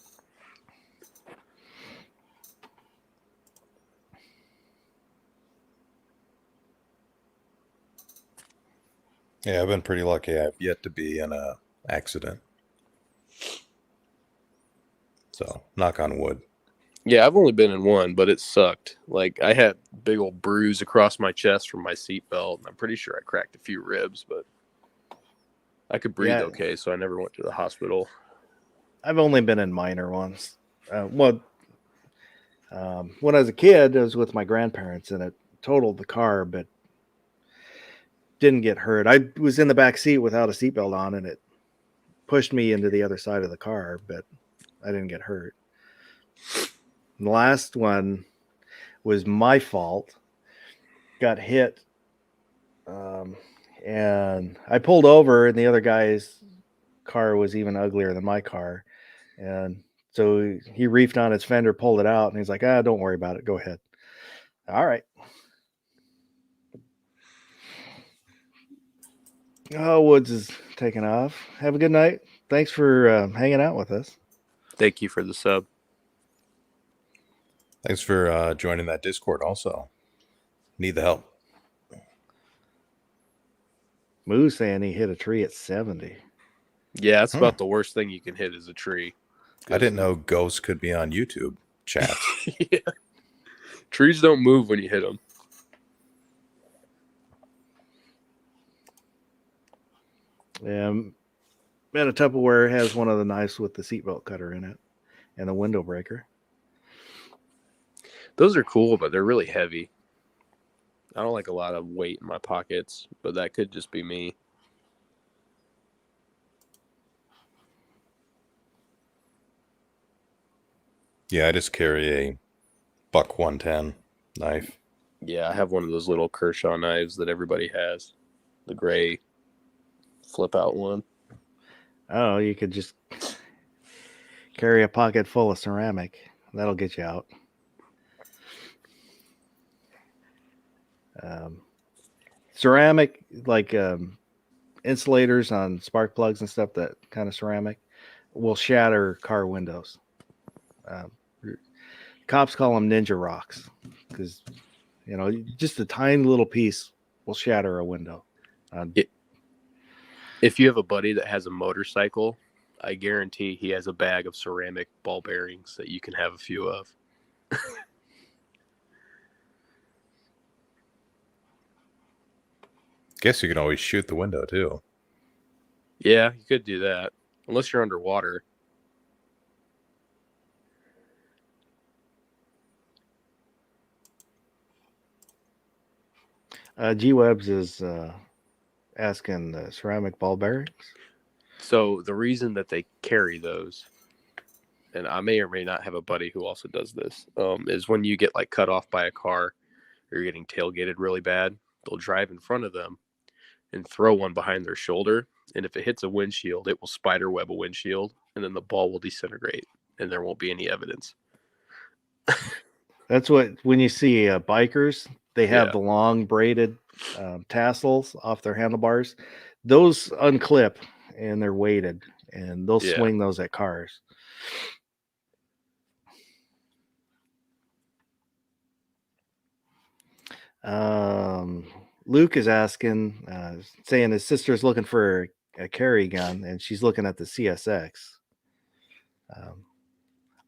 Yeah, I've been pretty lucky. I've yet to be in a accident. So, knock on wood. Yeah, I've only been in one, but it sucked. Like I had big old bruise across my chest from my seatbelt, and I'm pretty sure I cracked a few ribs, but I could breathe Yeah. okay, so I never went to the hospital. I've only been in minor ones. When I was a kid, I was with my grandparents and it totaled the car, but didn't get hurt. I was in the back seat without a seatbelt on and it pushed me into the other side of the car, but I didn't get hurt. And the last one was my fault. Got hit. And I pulled over and the other guy's car was even uglier than my car. And so he reefed on his fender, pulled it out, and he's like, don't worry about it. Go ahead. All right. Oh, Woods is taking off. Have a good night. Thanks for hanging out with us. Thank you for the sub. Thanks for joining that Discord also. Need the help. Moo's saying he hit a tree at 70. Yeah, that's about the worst thing you can hit is a tree. I didn't know ghosts could be on YouTube chats. Yeah. Trees don't move when you hit them. And a Tupperware has one of the knives with the seatbelt cutter in it and the window breaker. Those are cool, but they're really heavy. I don't like a lot of weight in my pockets, but that could just be me. Yeah, I just carry a Buck 110 knife. Yeah, I have one of those little Kershaw knives that everybody has. The gray flip out one. Oh, you could just carry a pocket full of ceramic. That'll get you out. Ceramic, like insulators on spark plugs and stuff, that kind of ceramic will shatter car windows. Cops call them ninja rocks because, just a tiny little piece will shatter a window. If you have a buddy that has a motorcycle, I guarantee he has a bag of ceramic ball bearings that you can have a few of. Guess you can always shoot the window too. Yeah, you could do that. Unless you're underwater. G-Webs is asking ceramic ball bearings. So the reason that they carry those, and I may or may not have a buddy who also does this, is when you get like cut off by a car or you're getting tailgated really bad, they'll drive in front of them and throw one behind their shoulder. And if it hits a windshield, it will spider web a windshield, and then the ball will disintegrate, and there won't be any evidence. That's when you see bikers, they have Yeah. the long braided tassels off their handlebars. Those unclip and they're weighted, and they'll Yeah. swing those at cars. Luke is asking, saying his sister's looking for a carry gun, and she's looking at the CSX.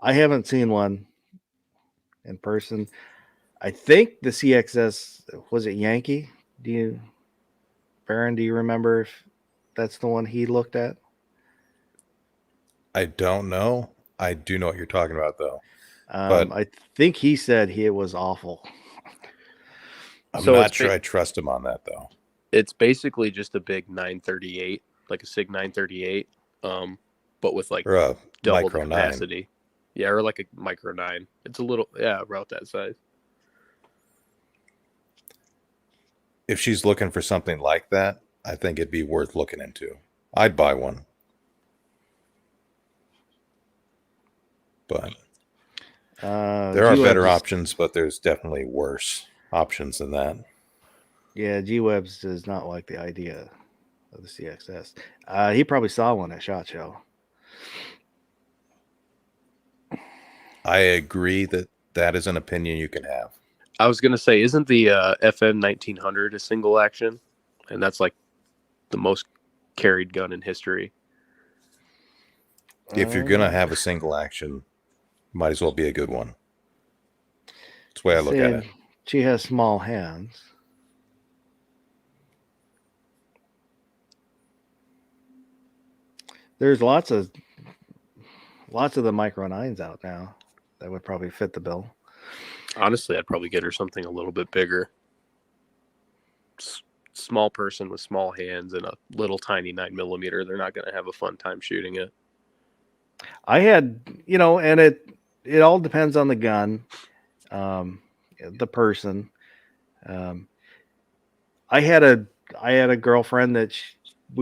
I haven't seen one in person. I think the CXS, was it Yankee? Baron, do you remember if that's the one he looked at? I don't know. I do know what you're talking about though. But I think he said it was awful. I'm So not it's sure I trust him on that though. It's basically just a big 938, like a SIG 938, but with like Or a double the micro 9. capacity. Yeah, or like a micro 9. It's a little, about that size. If she's looking for something like that, I think it'd be worth looking into. I'd buy one. But there are better options, but there's definitely worse options than that. Yeah, G-Webs does not like the idea of the CXS. He probably saw one at SHOT Show. I agree that is an opinion you can have. I was going to say, isn't the FN 1900 a single action? And that's like the most carried gun in history. If you're going to have a single action, might as well be a good one. That's the way I look at it. She has small hands. There's lots of the micro 9s out now that would probably fit the bill. Honestly, I'd probably get her something a little bit bigger. Small person with small hands and a little tiny 9mm. They're not going to have a fun time shooting it. I had, and it all depends on the gun, the person. I had a girlfriend that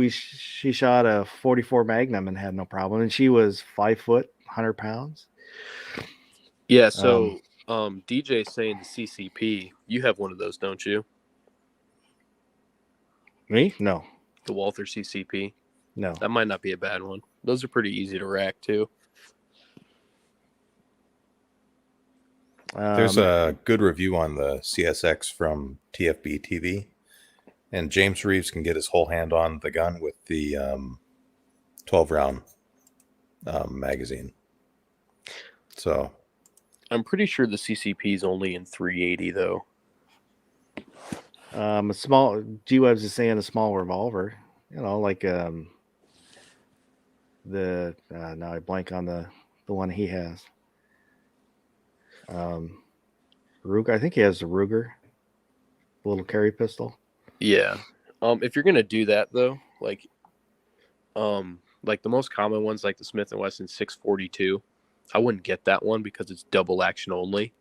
she shot a 44 Magnum and had no problem, and she was 5 foot, 100 pounds. Yeah. So DJ saying the CCP, you have one of those, don't you? Me? No. The Walther CCP. No. That might not be a bad one. Those are pretty easy to rack too. There's a good review on the CSX from TFB TV, and James Reeves can get his whole hand on the gun with the 12 round magazine. So I'm pretty sure the CCP is only in 380 though. A small G-Webs is saying a small revolver, like the now I blank on the one he has. Ruger, I think he has the Ruger, little carry pistol. Yeah. If you're gonna do that though, like the most common ones, like the Smith and Wesson 642, I wouldn't get that one because it's double action only.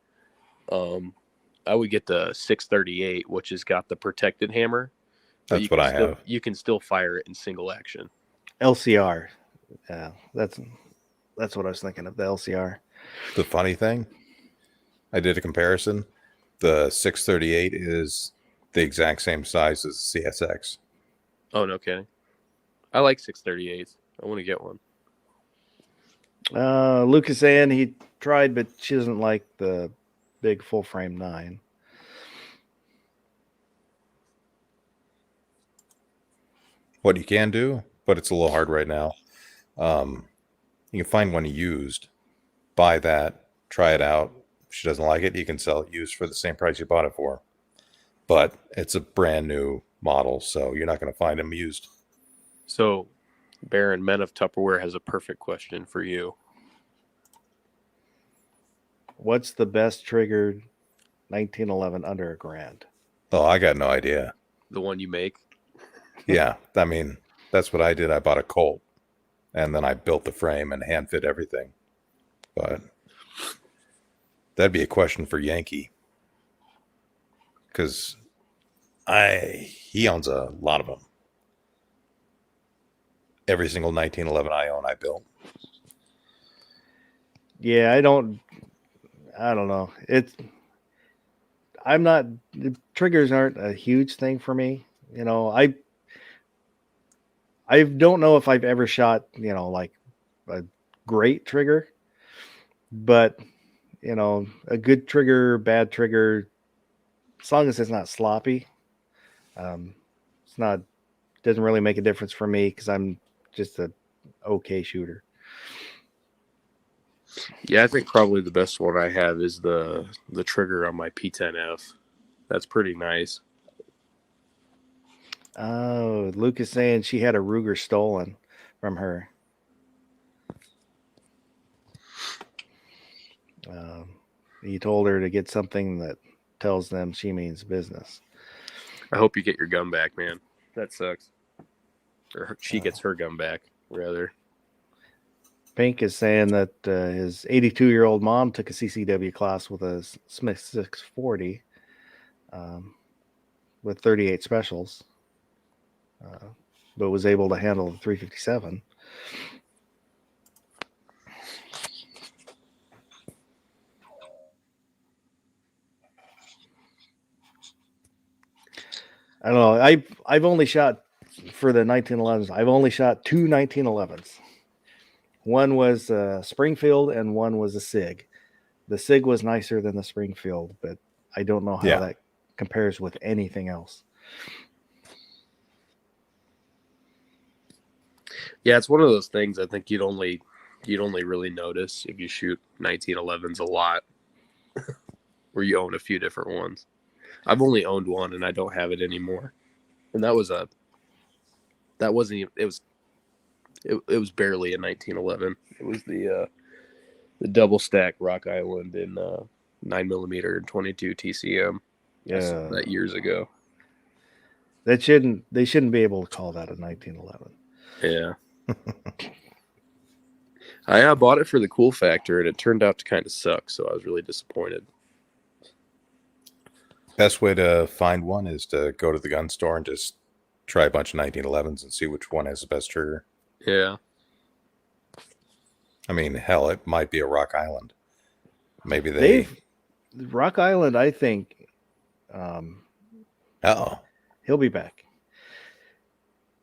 I would get the 638, which has got the protected hammer. but that's what I have. You can still fire it in single action. LCR, yeah, that's what I was thinking of, the LCR. The funny thing, I did a comparison. The 638 is the exact same size as the CSX. Oh, no kidding. I like 638s. I want to get one. Lucas saying he tried, but she doesn't like the big full frame 9. What you can do, but it's a little hard right now. You can find one used, buy that, try it out. If she doesn't like it, you can sell it used for the same price you bought it for. But it's a brand new model, so you're not going to find them used. So, Baron, Men of Tupperware has a perfect question for you. What's the best triggered 1911 under $1,000? Oh, I got no idea. The one you make? Yeah, I mean, that's what I did. I bought a Colt, and then I built the frame and hand fit everything. But that'd be a question for Yankee, because he owns a lot of them. Every single 1911 I own, I built. Yeah, I don't know. The triggers aren't a huge thing for me. I don't know if I've ever shot, like a great trigger, but a good trigger, bad trigger, as long as it's not sloppy, doesn't really make a difference for me because I'm just a okay shooter. Yeah, I think probably the best one I have is the trigger on my P10F. That's pretty nice. Oh, Luke is saying she had a Ruger stolen from her. He told her to get something that tells them she means business. I hope you get your gun back, man. That sucks. Or she gets her gun back, rather. Pink is saying that his 82-year-old mom took a CCW class with a Smith 640 with 38 specials, but was able to handle the 357. I don't know. I've only shot for the 1911s. I've only shot 2 1911s. One was Springfield and one was a SIG. The SIG was nicer than the Springfield, but I don't know how that compares with anything else. Yeah, it's one of those things I think you'd only really notice if you shoot 1911s a lot, where you own a few different ones. I've only owned one and I don't have it anymore. And it was it was barely a 1911. It was the double stack Rock Island in 9mm and 22 TCM. Yeah, I saw that years ago. They shouldn't be able to call that a 1911. Yeah. I bought it for the cool factor and it turned out to kind of suck, so I was really disappointed. Best way to find one is to go to the gun store and just try a bunch of 1911s and see which one has the best trigger. Yeah. I mean, hell, it might be a Rock Island. Maybe Rock Island, I think. He'll be back.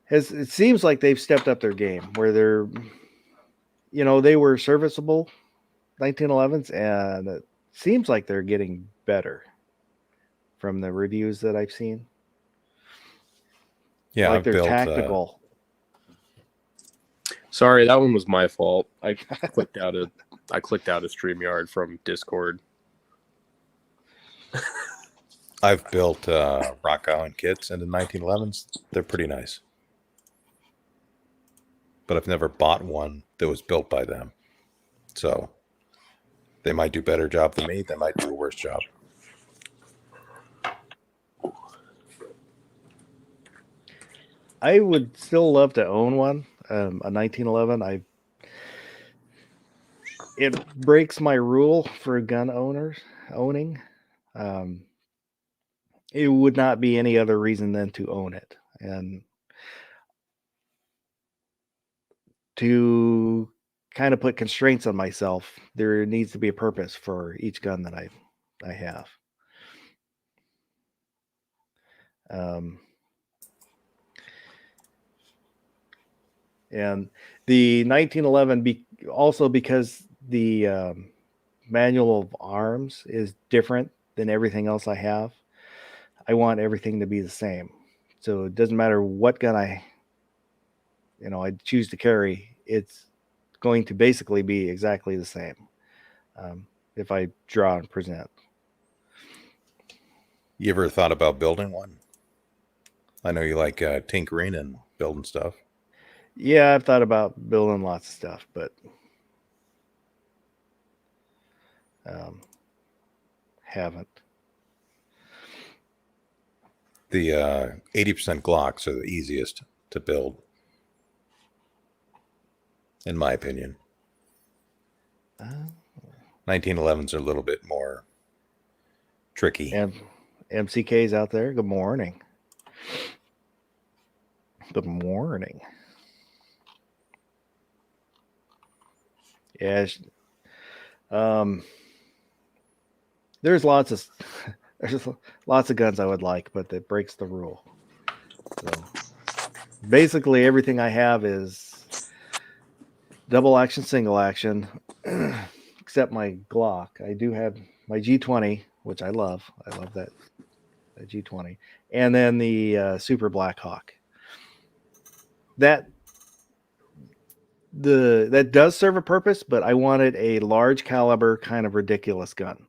It seems like they've stepped up their game where they're, they were serviceable 1911s, and it seems like they're getting better from the reviews that I've seen. Yeah, like I've they're built tactical. Sorry, that one was my fault. I clicked out of I clicked out of StreamYard from Discord. I've built Rock Island kits into 1911s. They're pretty nice. But I've never bought one that was built by them. So they might do a better job than me. They might do a worse job. I would still love to own one, a 1911. It breaks my rule for gun owners owning. It would not be any other reason than to own it, and to kind of put constraints on myself. There needs to be a purpose for each gun that I have. And the 1911 also because the manual of arms is different than everything else I have. I want everything to be the same. So it doesn't matter what gun I choose to carry. It's going to basically be exactly the same if I draw and present. You ever thought about building one? I know you like tinkering and building stuff. Yeah, I've thought about building lots of stuff, but haven't. The 80% Glocks are the easiest to build, in my opinion. 1911s are a little bit more tricky. And MCK's out there. Good morning. Good morning. Yeah. There's lots of guns I would like, but that breaks the rule. So basically everything I have is double action, single action, except my Glock. I do have my G20, which I love. I love that G20, and then the Super Black Hawk. That does serve a purpose, but I wanted a large caliber, kind of ridiculous gun,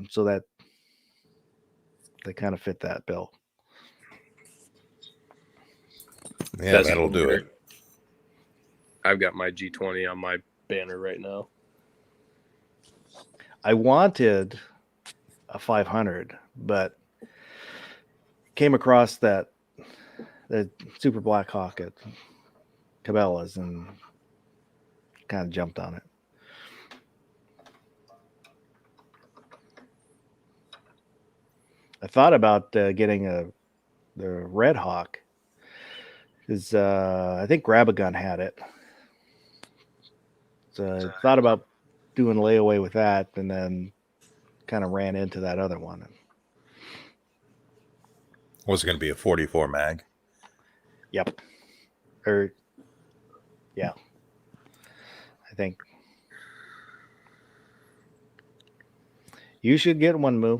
so that they kind of fit that bill. Yeah, that'll do it. I've got my G20 on my banner right now. I wanted a 500, but came across that Super Black Hawk at Cabela's and kind of jumped on it. I thought about getting the Red Hawk, because I think Grab-A-Gun had it. So I thought about doing layaway with that, and then kind of ran into that other one. Was it going to be a 44 mag? Yep. Yeah. I think you should get one, Moo.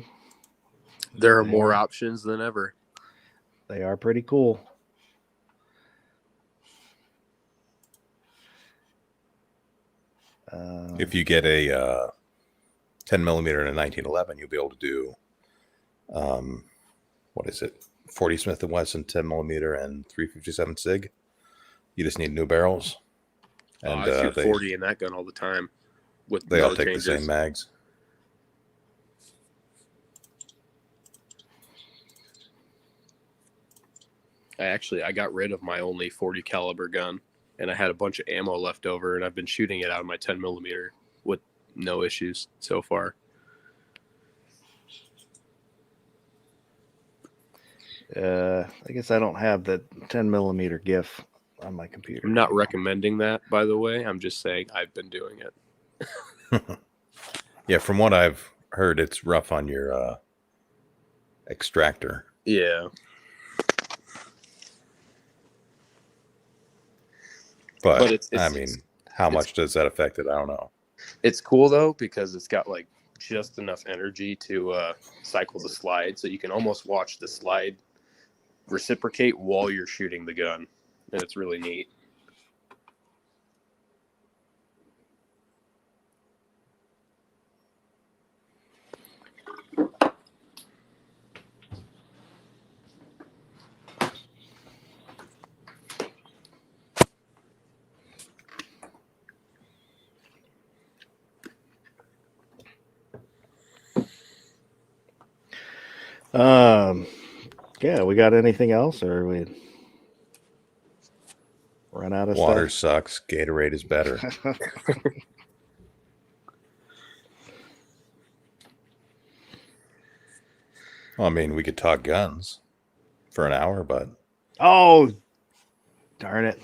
There are more options than ever. They are pretty cool. If you get a 10 millimeter in a 1911, you'll be able to do, 40 Smith & Wesson 10 millimeter and 357 SIG. You just need new barrels. And I shoot 40 in that gun all the time. They all take the same mags. I got rid of my only 40 caliber gun, and I had a bunch of ammo left over, and I've been shooting it out of my 10 millimeter with no issues so far. I guess I don't have the 10 millimeter GIF on my computer. I'm not recommending that, by the way. I'm just saying I've been doing it. Yeah, from what I've heard, it's rough on your extractor. Yeah. But how much does that affect it? I don't know. It's cool, though, because it's got like just enough energy to cycle the slide, so you can almost watch the slide reciprocate while you're shooting the gun, and it's really neat. Yeah, we got anything else, or we run out of Water sucks. Gatorade is better. stuff? Well, I mean, we could talk guns for an hour, but Oh, darn it!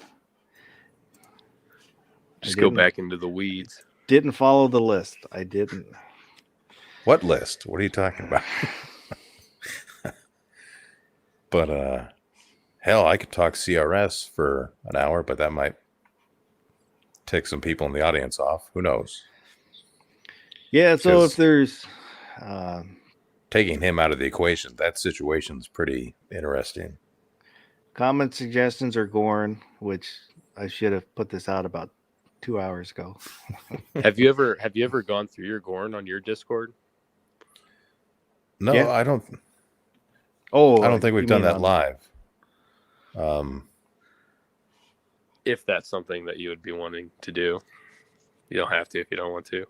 Just I go didn't- back into the weeds. Didn't follow the list. I didn't. what list? What are you talking about? But hell, I could talk CRS for an hour, but that might tick some people in the audience off. Who knows? Yeah. So 'Cause- if there's, Taking him out of the equation, that situation's pretty interesting. comment suggestions are Gorn, which I should have put this out about 2 hours ago. Have you ever gone through your Gorn on your Discord? No, Yeah. I don't Oh, think we've you done mean that on- live. If that's something that you would be wanting to do. You don't have to if you don't want to.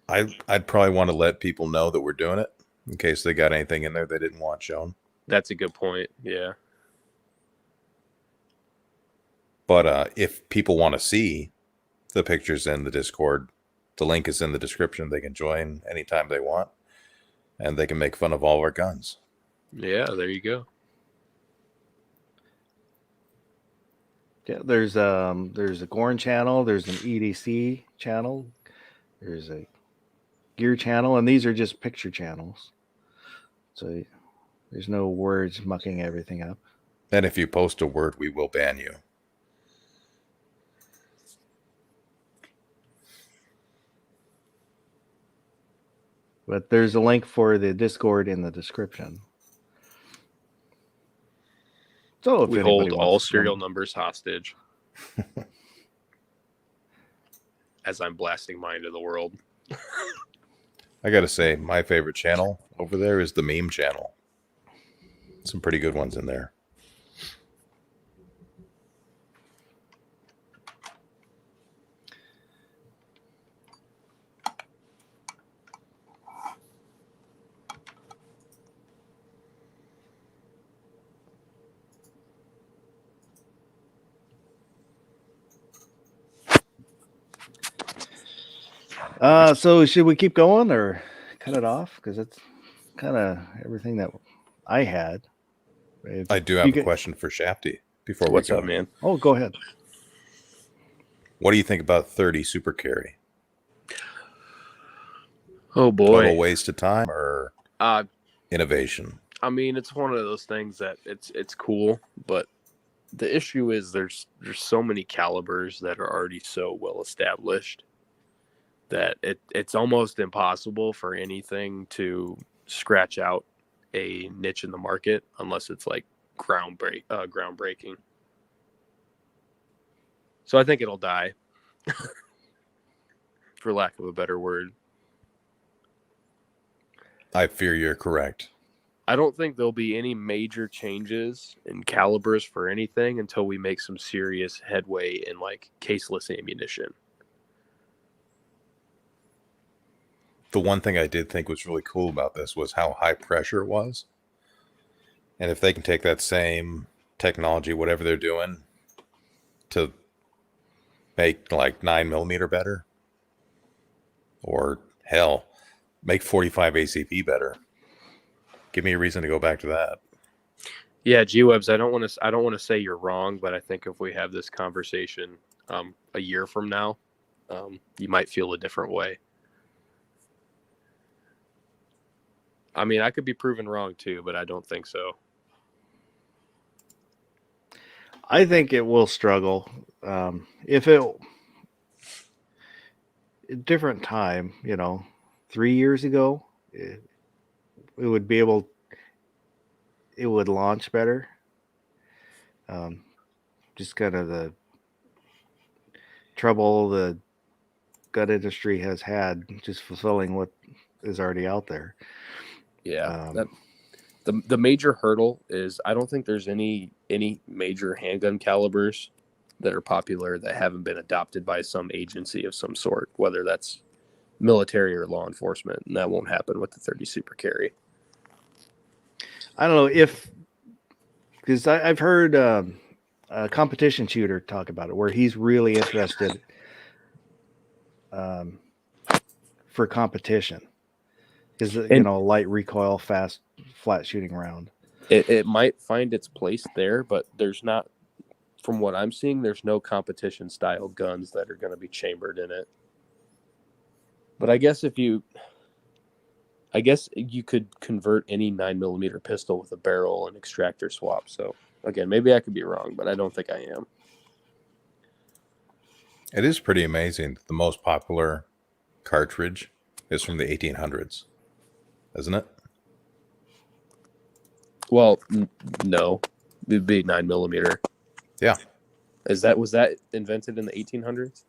I'd probably want to let people know that we're doing it in case they got anything in there they didn't want shown. That's a good point. Yeah. But if people want to see the pictures in the Discord, the link is in the description. They can join anytime they want, and they can make fun of all our guns. Yeah, there you go. Yeah, there's a Gorn channel, there's an EDC channel, there's a gear channel, and these are just picture channels. So there's no words mucking everything up. And if you post a word, we will ban you. But there's a link for the Discord in the description. So if We anybody hold wants all to serial come- numbers hostage. As I'm blasting mine into the world. I got to say, my favorite channel over there is the meme channel. Some pretty good ones in there. So should we keep going or cut it off? Because that's kind of everything that I had. If I do you have a get- question for Shafty before What's we go. up, man? Oh, go ahead. What do you think about 30 super carry? Oh Total boy. waste of time or innovation? I mean, it's one of those things that it's cool, but the issue is there's so many calibers that are already so well established that it's almost impossible for anything to scratch out a niche in the market unless it's like groundbreaking. So I think it'll die, for lack of a better word. I fear you're correct. I don't think there'll be any major changes in calibers for anything until we make some serious headway in like caseless ammunition. The one thing I did think was really cool about this was how high pressure it was. And if they can take that same technology, whatever they're doing, to make like 9mm better, or hell, make 45 ACP better, give me a reason to go back to that. Yeah, G-Webs, I don't want to say you're wrong, but I think if we have this conversation a year from now, you might feel a different way. I mean, I could be proven wrong too, but I don't think so. I think it will struggle. If it a different time, 3 years ago, it would be able. It would launch better. Just kind of the trouble the gun industry has had just fulfilling what is already out there. Yeah, the major hurdle is I don't think there's any major handgun calibers that are popular that haven't been adopted by some agency of some sort, whether that's military or law enforcement, and that won't happen with the 30 Super Carry. I don't know if, because I've heard a competition shooter talk about it, where he's really interested for competition, because And- light recoil, fast, flat shooting round. It might find its place there, but there's not, from what I'm seeing, there's no competition style guns that are going to be chambered in it. But I guess you could convert any 9mm pistol with a barrel and extractor swap. So again, maybe I could be wrong, but I don't think I am. It is pretty amazing. The most popular cartridge is from the 1800s, isn't it? Well, no, it'd be 9mm. Yeah. Was that invented in the 1800s?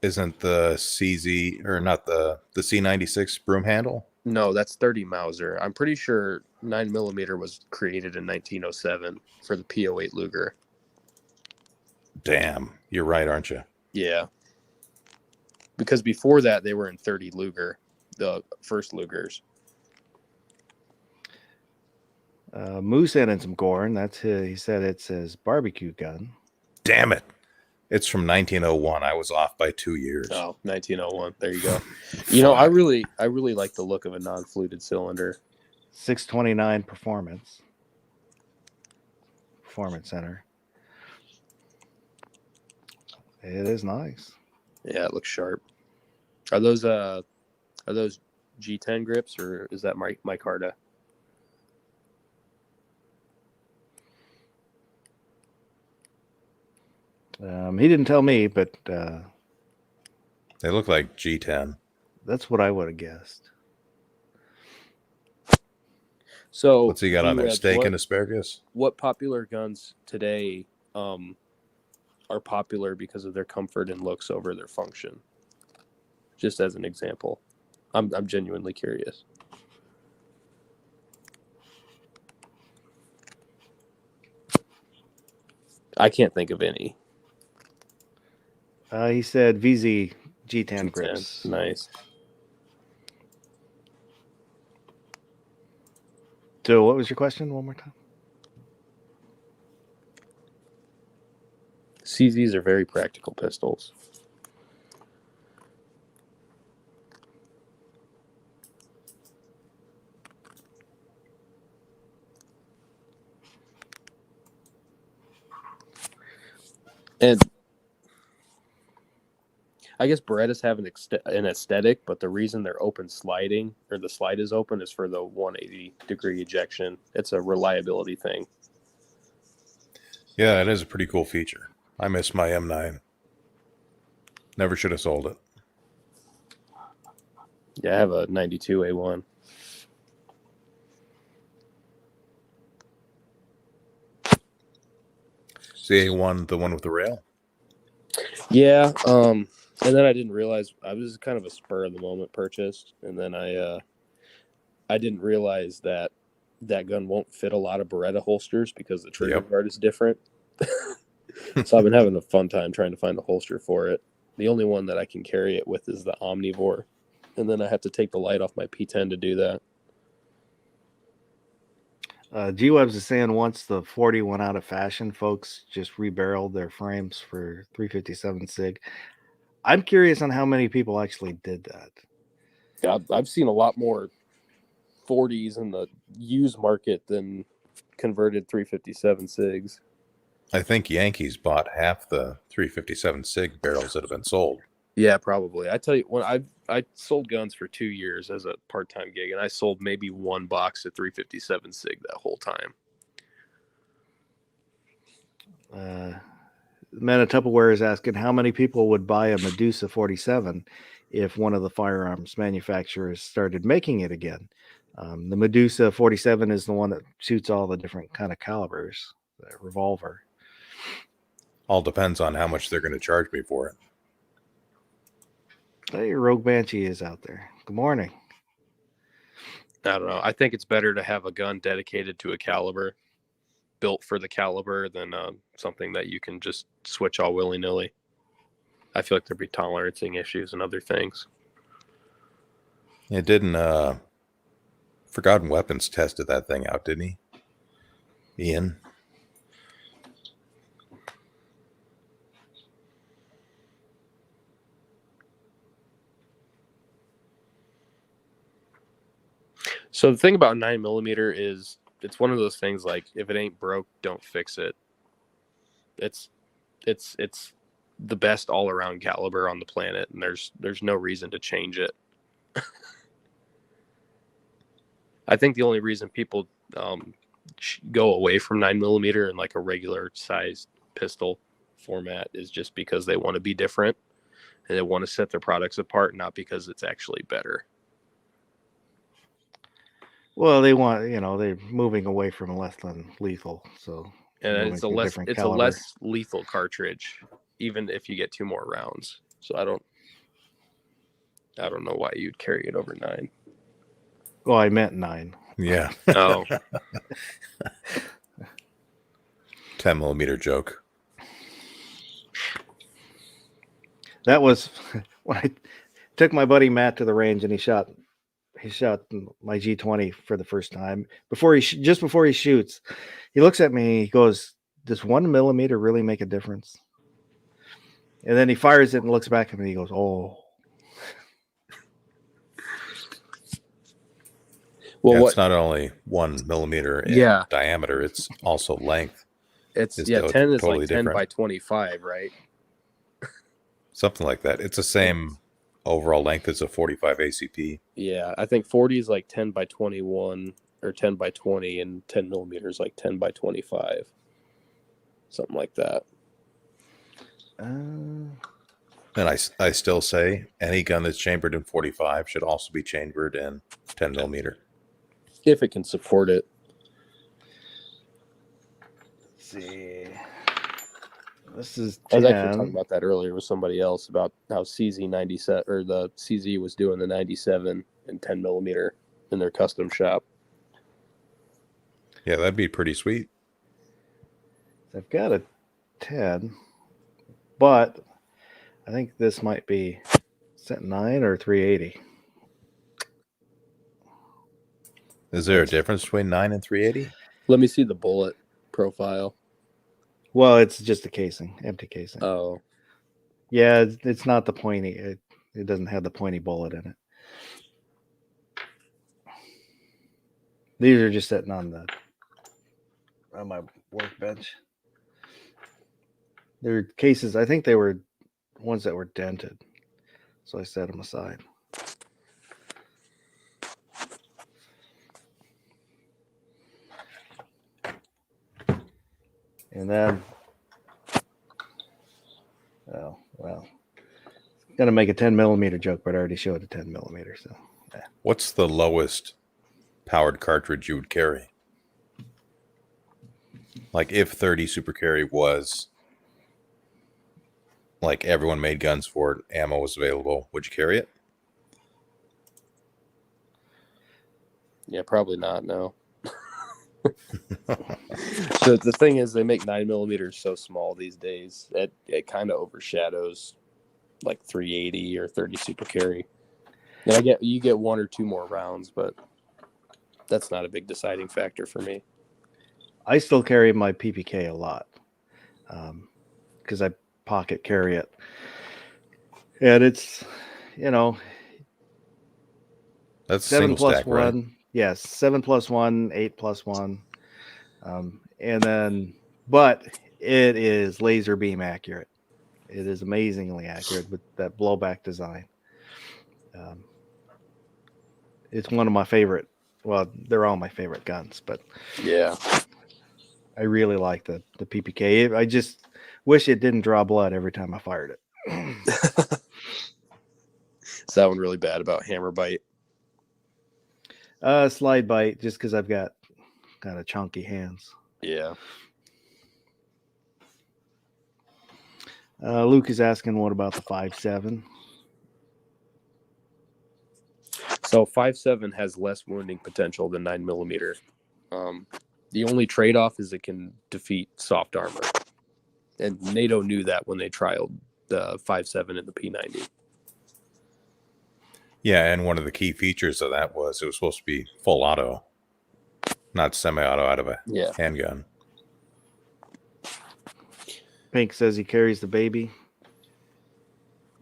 Isn't the CZ, or not the C96 broom handle? No, that's 30 Mauser. I'm pretty sure 9mm was created in 1907 for the P08 Luger. Damn, you're right, aren't you? Yeah. Because before that, they were in 30 Luger, the first Lugers. Moose and some Gorn. That's he said it's his barbecue gun. Damn it. It's from 1901. I was off by 2 years. Oh, 1901. There you go. You know, I really like the look of a non-fluted cylinder. 629 Performance Center. It is nice. Yeah, it looks sharp. Are those G10 grips, or is that micarta? He didn't tell me, but They look like G10. that's what I would have guessed. So What's he got on there? Reb, Steak and asparagus? what popular guns today are popular because of their comfort and looks over their function? Just as an example, I'm genuinely curious. I can't think of any. He said VZ G10 grips. Nice. So, what was your question? One more time. CZs are very practical pistols. And I guess Berettas have an aesthetic, but the reason they're open sliding, or the slide is open, is for the 180-degree ejection. It's a reliability thing. Yeah, it is a pretty cool feature. I miss my M9. Never should have sold it. Yeah, I have a 92 A1. CA1, the one with the rail? Yeah, and then I didn't realize, I was kind of a spur of the moment purchase, and then I didn't realize that gun won't fit a lot of Beretta holsters because the trigger guard is different. So I've been having a fun time trying to find a holster for it. The only one that I can carry it with is the Omnivore, and then I have to take the light off my P10 to do that. G-Webs is saying once the 40 went out of fashion, folks just rebarreled their frames for 357 SIG. I'm curious on how many people actually did that. Yeah, I've seen a lot more 40s in the used market than converted 357 SIGs. I think Yankees bought half the 357 SIG barrels that have been sold. Yeah, probably. I tell you, when I sold guns for 2 years as a part-time gig, and I sold maybe one box of 357 SIG that whole time. Man, Tupperware is asking how many people would buy a Medusa 47 if one of the firearms manufacturers started making it again. The Medusa 47 is the one that shoots all the different kind of calibers, the revolver. All depends on how much they're going to charge me for it. Hey, Rogue Banshee is out there. Good morning. I don't know. I think it's better to have a gun dedicated to a caliber, built for the caliber, than something that you can just switch all willy-nilly. I feel like there'd be tolerancing issues and other things. It didn't Forgotten Weapons tested that thing out, didn't he? Ian? So the thing about 9mm is it's one of those things like if it ain't broke, don't fix it. It's the best all around caliber on the planet, and there's no reason to change it. I think the only reason people go away from 9mm and like a regular sized pistol format is just because they want to be different and they want to set their products apart, not because it's actually better. Well, they want, they're moving away from less than lethal, so And moving it's to different a caliber. less lethal cartridge, even if you get 2 more rounds. So I don't know why you'd carry it over 9. Well, I meant 9. Yeah. Oh, 10mm joke. That was when I took my buddy Matt to the range, and he shot my G20 for the first time. Before he shoots, he looks at me. He goes, "Does 1mm really make a difference?" And then he fires it and looks back at me. And he goes, "Oh." well, It's not only 1mm in diameter; it's also length. It's 10 is totally like 10 different. by 25, right? Something like that. It's the same overall length as a 45 ACP. Yeah, I think 40 is like 10 by 21 or 10 by 20, and 10mm is like 10 by 25, something like that. And I still say any gun that's chambered in 45 should also be chambered in 10mm. If it can support it. Let's see. This is I 10. was actually talking about that earlier with somebody else about how CZ97 or the CZ was doing the 97 and 10mm in their custom shop. Yeah, that'd be pretty sweet. I've got a 10, but I think this might be set 9 or 380. Is there a difference between 9 and 380? Let me see the bullet profile. Well, it's just a casing, empty casing. Oh, Yeah, it's not the pointy. It doesn't have the pointy bullet in it. These are just sitting on my workbench. They're cases. I think they were ones that were dented, so I set them aside. And then, well, gonna make a 10mm joke, but I already showed a 10mm. So, What's the lowest powered cartridge you would carry? Like if 30 Super Carry was like everyone made guns for it, ammo was available, would you carry it? yeah, probably not. No. So the thing is, they make 9mm so small these days that it kind of overshadows like 380 or 30 Super Carry. And you get 1 or 2 more rounds, but that's not a big deciding factor for me. I still carry my PPK a lot because I pocket carry it, and it's That's 7 single plus stack, right? 1. Yes, 7 plus 1, 8 plus 1. And then, but it is laser beam accurate. It is amazingly accurate with that blowback design. It's one of my favorite. Well, they're all my favorite guns, but Yeah. I really like the PPK. I just wish it didn't draw blood every time I fired it. Is that one really bad about hammer bite? Slide bite, just because I've got kind of chunky hands. Yeah. Luke is asking, what about the 5.7? So 5.7 has less wounding potential than 9mm. The only trade-off is it can defeat soft armor. And NATO knew that when they trialed the 5.7 and the P90. Yeah, and one of the key features of that was it was supposed to be full auto, not semi-auto out of a Yeah. handgun. Pink says he carries the baby.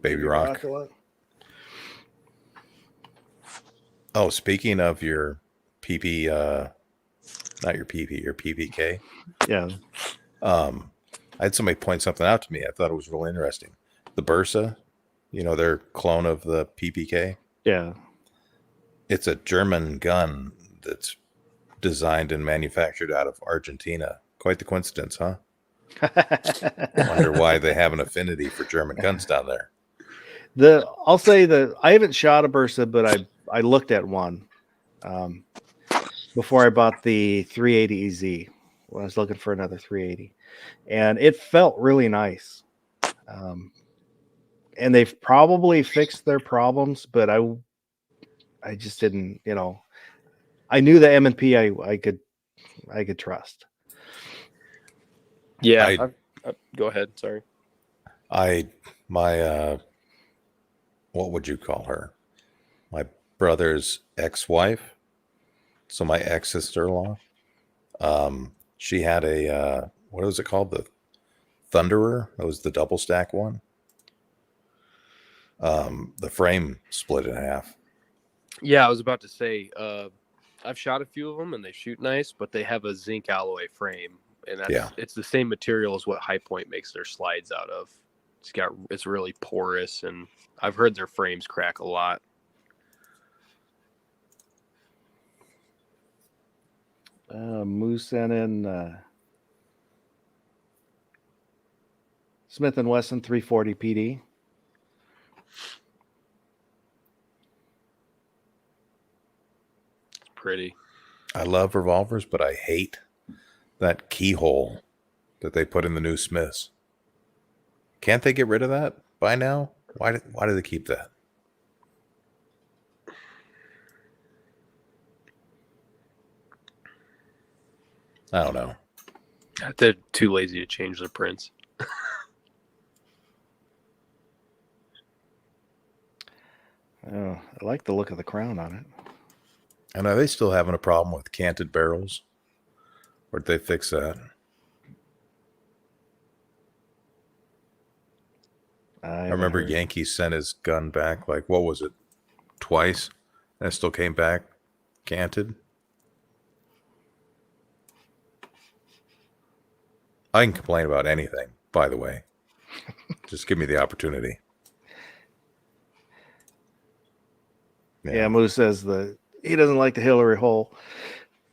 Baby Rock. a lot. Oh, speaking of your PP, not your PP, your PPK. Yeah. I had somebody point something out to me. I thought it was really interesting. The Bursa, their clone of the PPK. Yeah. It's a German gun that's designed and manufactured out of Argentina. Quite the coincidence, huh? Wonder why they have an affinity for German guns down there. I'll say that I haven't shot a Bursa, but I looked at one before I bought the 380 EZ when I was looking for another 380, and it felt really nice. And they've probably fixed their problems, but I just didn't, I knew the M&P I could trust. Yeah. Go ahead. Sorry. My what would you call her? My brother's ex-wife. So my ex-sister-in-law. She had a what was it called? The Thunderer. That was the double stack one. The frame split in half. Yeah, I was about to say, I've shot a few of them and they shoot nice, but they have a zinc alloy frame, and it's the same material as what High Point makes their slides out of. It's really porous, and I've heard their frames crack a lot. Moose sent in Smith & Wesson 340 PD. Pretty. I love revolvers, but I hate that keyhole that they put in the new Smiths. Can't they get rid of that by now? Why do they keep that? I don't know. They're too lazy to change their prints. Oh, I like the look of the crown on it. And are they still having a problem with canted barrels? Or did they fix that? I remember Yankee sent his gun back, like, what was it? Twice? And it still came back canted. I can complain about anything, by the way. Just give me the opportunity. Yeah, Moose says he doesn't like the Hillary hole,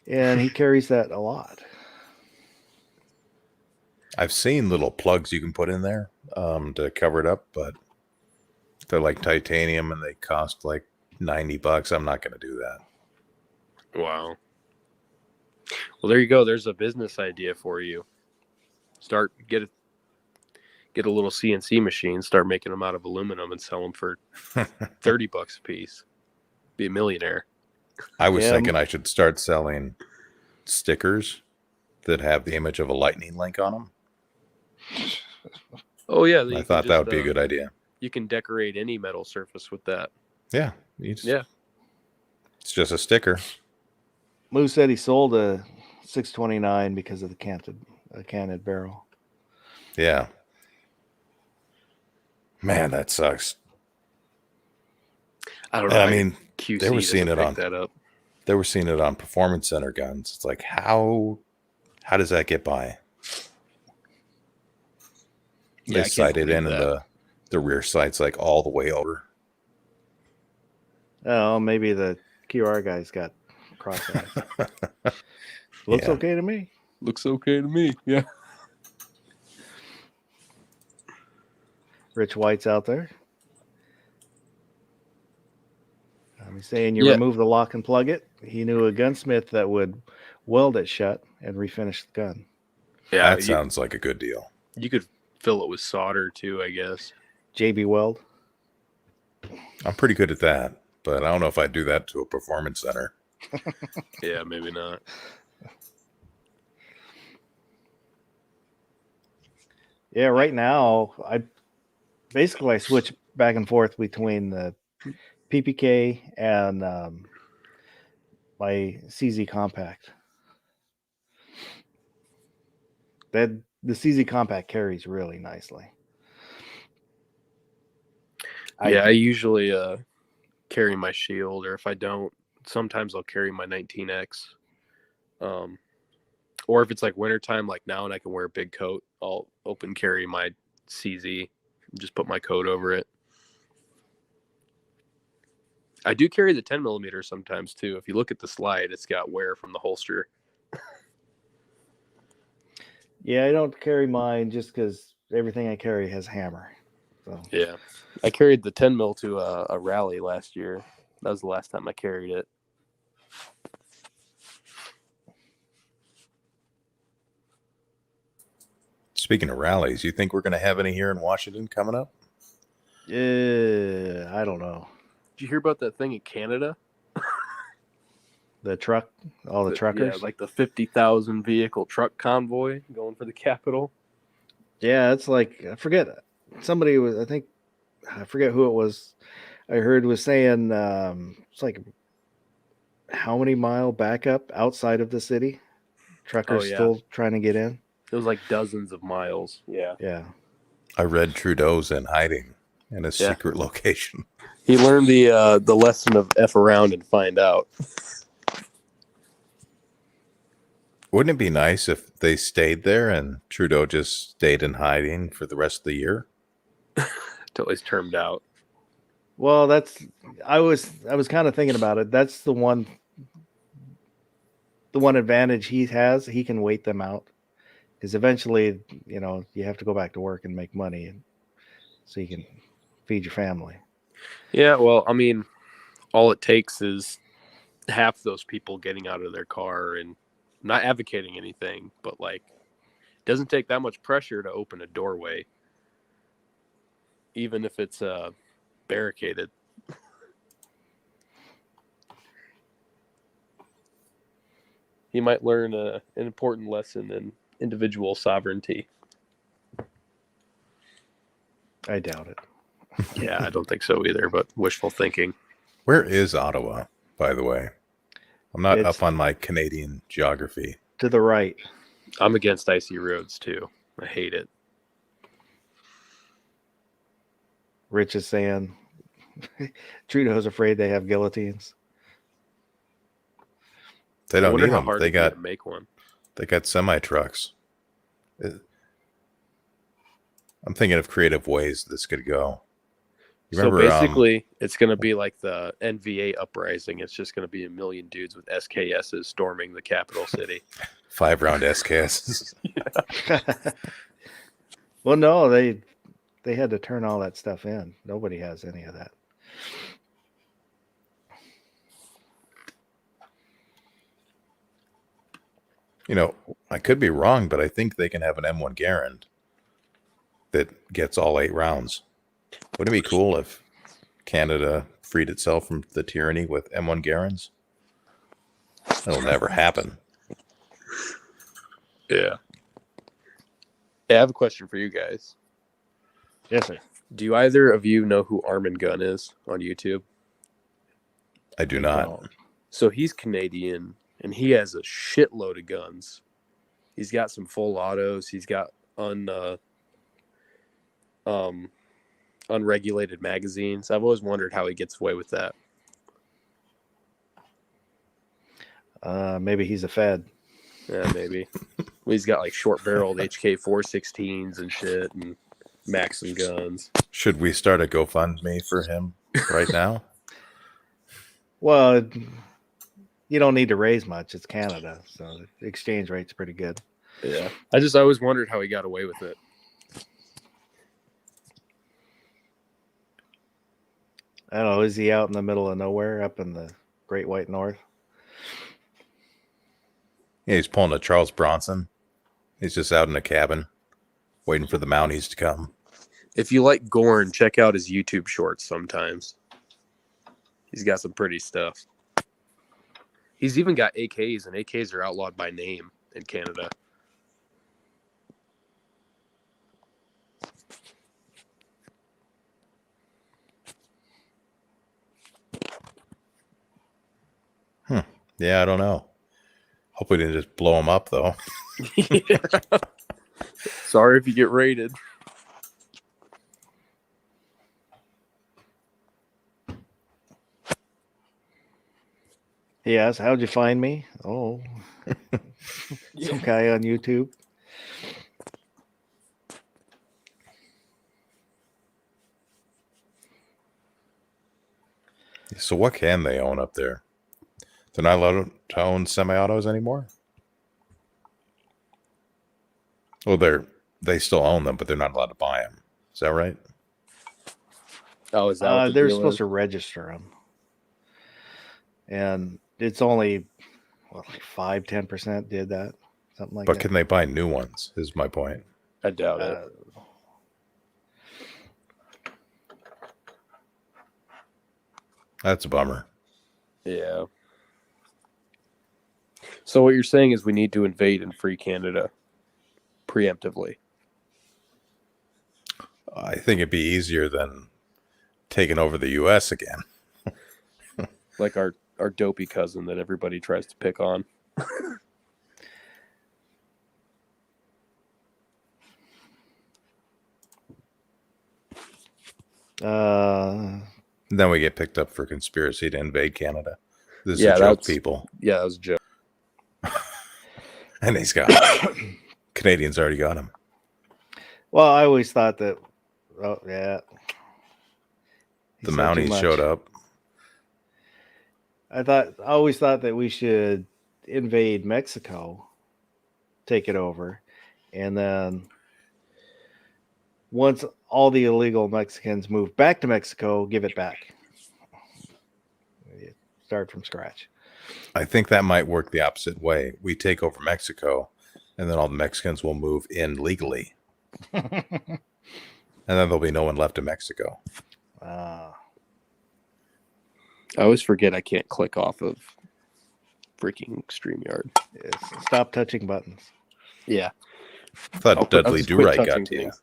and he carries that a lot. I've seen little plugs you can put in there to cover it up, but they're like titanium and they cost like $90. I'm not going to do that. Wow. Well, there you go. There's a business idea for you. Get a little CNC machine, start making them out of aluminum and sell them for $30 a piece. Be a millionaire. I was thinking I should start selling stickers that have the image of a lightning link on them. Oh yeah, I thought that would be a good idea. You can decorate any metal surface with that. Yeah. It's just a sticker. Moose said he sold a 629 because of the canted barrel. Yeah. Man, that sucks. I don't know. I mean, QC they were seeing it on that up. They were seeing it on Performance Center guns. It's like, how does that get by? Yeah, they sight it in, and the rear sight's like all the way over. Oh, maybe the QR guys got cross-eyed. Looks okay to me. Looks okay to me. Yeah. Rich White's out there. He's saying you remove the lock and plug it. He knew a gunsmith that would weld it shut and refinish the gun. Yeah, that sounds like a good deal. You could fill it with solder too, I guess. JB Weld. I'm pretty good at that, but I don't know if I'd do that to a Performance Center. Yeah, maybe not. Yeah, right now I switch back and forth between the PPK and my CZ Compact. That the CZ Compact carries really nicely. I usually carry my shield, or if I don't, sometimes I'll carry my 19X. Or if it's like wintertime, like now, and I can wear a big coat, I'll open carry my CZ, just put my coat over it. I do carry the 10 millimeter sometimes too. If you look at the slide, it's got wear from the holster. Yeah, I don't carry mine just because everything I carry has hammer. So Yeah, I carried the 10 mil to a rally last year. That was the last time I carried it. Speaking of rallies, you think we're going to have any here in Washington coming up? I don't know. Did you hear about that thing in Canada? The truck, all the truckers. Yeah, like the 50,000 vehicle truck convoy going for the Capitol. Yeah, it's like I forget somebody was. I forget who it was. I heard was saying it's like how many mile backup outside of the city. Truckers yeah. still trying to get in. It was like dozens of miles. Yeah. Yeah. I read Trudeau's in hiding in a secret location. He learned the lesson of F around and find out. Wouldn't it be nice if they stayed there and Trudeau just stayed in hiding for the rest of the year? Till he's termed out. Well, I was kind of thinking about it. That's the one advantage he has. He can wait them out because eventually, you have to go back to work and make money, and so you can feed your family. Yeah, well, I mean, all it takes is half those people getting out of their car and not advocating anything, but like, it doesn't take that much pressure to open a doorway, even if it's barricaded. He might learn an important lesson in individual sovereignty. I doubt it. Yeah, I don't think so either, but wishful thinking. Where is Ottawa, by the way? I'm not It's up on my Canadian geography. to the right. I'm against icy roads too. I hate it. Rich is saying Trudeau's afraid they have guillotines. They I don't wonder need how them. hard They it'd be got to make one. semi trucks. I'm thinking of creative ways this could go. You So remember, basically, it's going to be like the NVA uprising. It's just going to be a million dudes with SKSs storming the capital city. 5-round SKS. Well, no, they had to turn all that stuff in. Nobody has any of that. I could be wrong, but I think they can have an M1 Garand that gets all 8 rounds. Wouldn't it be cool if Canada freed itself from the tyranny with M1 Garands? That'll never happen. Yeah. Hey, I have a question for you guys. Yes, sir. Do either of you know who Armin Gun is on YouTube? I do not. So he's Canadian, and he has a shitload of guns. He's got some full autos. He's got unregulated magazines. I've always wondered how he gets away with that. Maybe he's a Fed. Yeah, maybe. He's got like short-barreled HK 416s and shit, and Maxim guns. Should we start a GoFundMe for him right now? Well, you don't need to raise much. It's Canada, so the exchange rate's pretty good. Yeah, I always wondered how he got away with it. I don't know. Is he out in the middle of nowhere, up in the Great White North? Yeah, he's pulling a Charles Bronson. He's just out in a cabin waiting for the Mounties to come. If you like Gorn, check out his YouTube shorts sometimes. He's got some pretty stuff. He's even got AKs, and AKs are outlawed by name in Canada. Yeah, I don't know. Hope we didn't just blow them up, though. Sorry if you get raided. Yes. How'd you find me? Oh, some guy on YouTube. So what can they own up there? They're not allowed to own semi-autos anymore? Well, they still own them, but they're not allowed to buy them. Is that right? Oh, is that what the They're deal supposed is? to register them, and it's only like 5-10% did that, something like But that. can they buy new ones? Is my point. I doubt it. That's a bummer. Yeah. So what you're saying is we need to invade and free Canada preemptively. I think it'd be easier than taking over the U.S. again. Like our dopey cousin that everybody tries to pick on. Then we get picked up for conspiracy to invade Canada. This is Yeah, a joke, that's- people. Yeah, that was a joke. And he's got Canadians already got him. Well, I always thought that. Oh yeah, He The said too Mounties much. showed up. I always thought that we should invade Mexico, take it over, and then once all the illegal Mexicans move back to Mexico, give it back. Start from scratch. I think that might work the opposite way. We take over Mexico, and then all the Mexicans will move in legally. And then there'll be no one left in Mexico. Ah, I always forget I can't click off of freaking StreamYard. yes. Stop touching buttons. Yeah. I thought I'll Dudley just quit Do-Right got touching to you. things.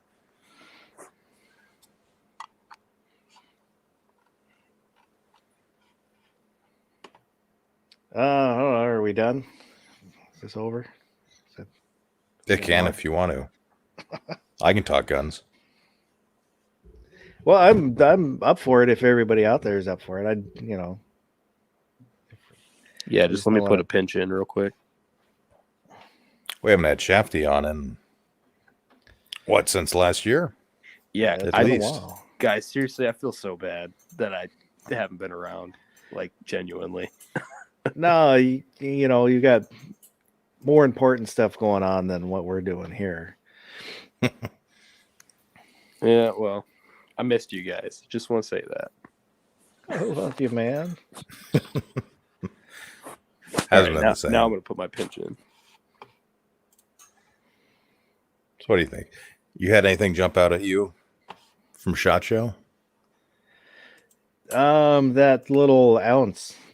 I don't know. Are we done? Is this over? It can if you want to. I can talk guns. Well, I'm up for it if everybody out there is up for it. Yeah, There's just let me no put way. a pinch in real quick. We haven't had Shafty on in since last year? Yeah, it's at been a least. while. guys, seriously, I feel so bad that I haven't been around. Like, genuinely. No, you got more important stuff going on than what we're doing here. Yeah, well, I missed you guys. Just want to say that. I love you, man. Hasn't been now, the same. now I'm going to put my pinch in. So what do you think? You had anything jump out at you from SHOT Show? That little the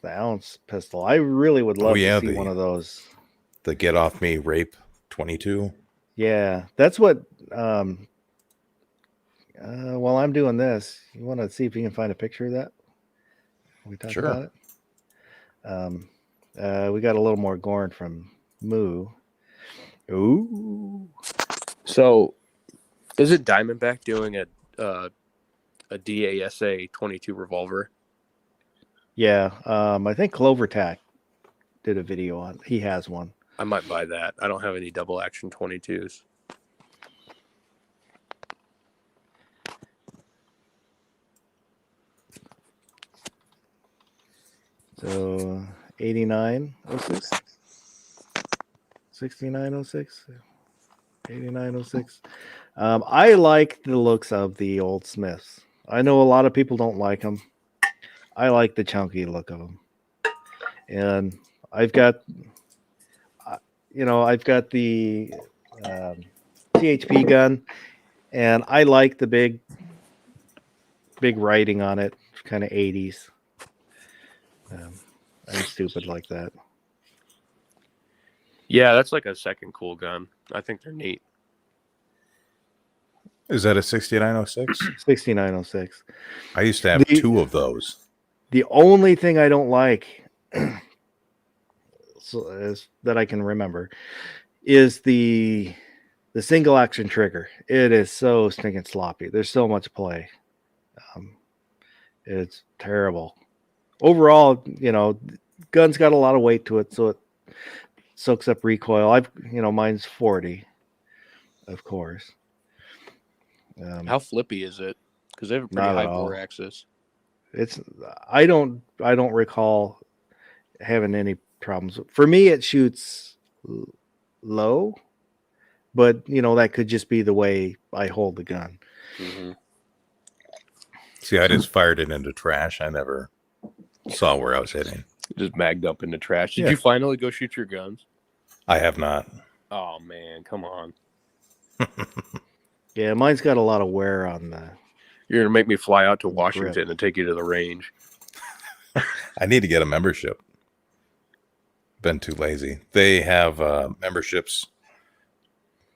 ounce pistol. I really would love yeah, to see the- one of those. The Get Off Me Rape 22? Yeah, that's what. While I'm doing this, you want to see if you can find a picture of that? We talked Sure. about it. We got a little more Gorn from Moo. Ooh. So, is it Diamondback doing a DASA 22 revolver? Yeah, I think Clovertac did a video on. He has one. I might buy that. I don't have any double action 22s. So 8906, 6906, 8906. I like the looks of the old Smiths. I know a lot of people don't like them. I like the chunky look of them. And I've got, the THP gun, and I like the big writing on it, kind of 80s. I'm stupid like that. Yeah, that's like a second cool gun. I think they're neat. Is that a 6906? 6906. I used to have The- two of those. The only thing I don't like that I can remember is the single action trigger. It is so stinking sloppy. There's so much play. It's terrible. Overall, gun's got a lot of weight to it, so it soaks up recoil. Mine's 40, of course. How flippy is it? Because they have a pretty Not high at all. bore axis. I don't recall having any problems. For me, it shoots low, but that could just be the way I hold the gun. Mm-hmm. See, I just fired it into trash. I never saw where I was hitting. Just magged up in the trash. Did Yeah. you finally go shoot your guns? I have not. Oh man, come on! Yeah, mine's got a lot of wear on the. You're gonna make me fly out to Grip. Washington and take you to the range. I need to get a membership. Been too lazy. They have memberships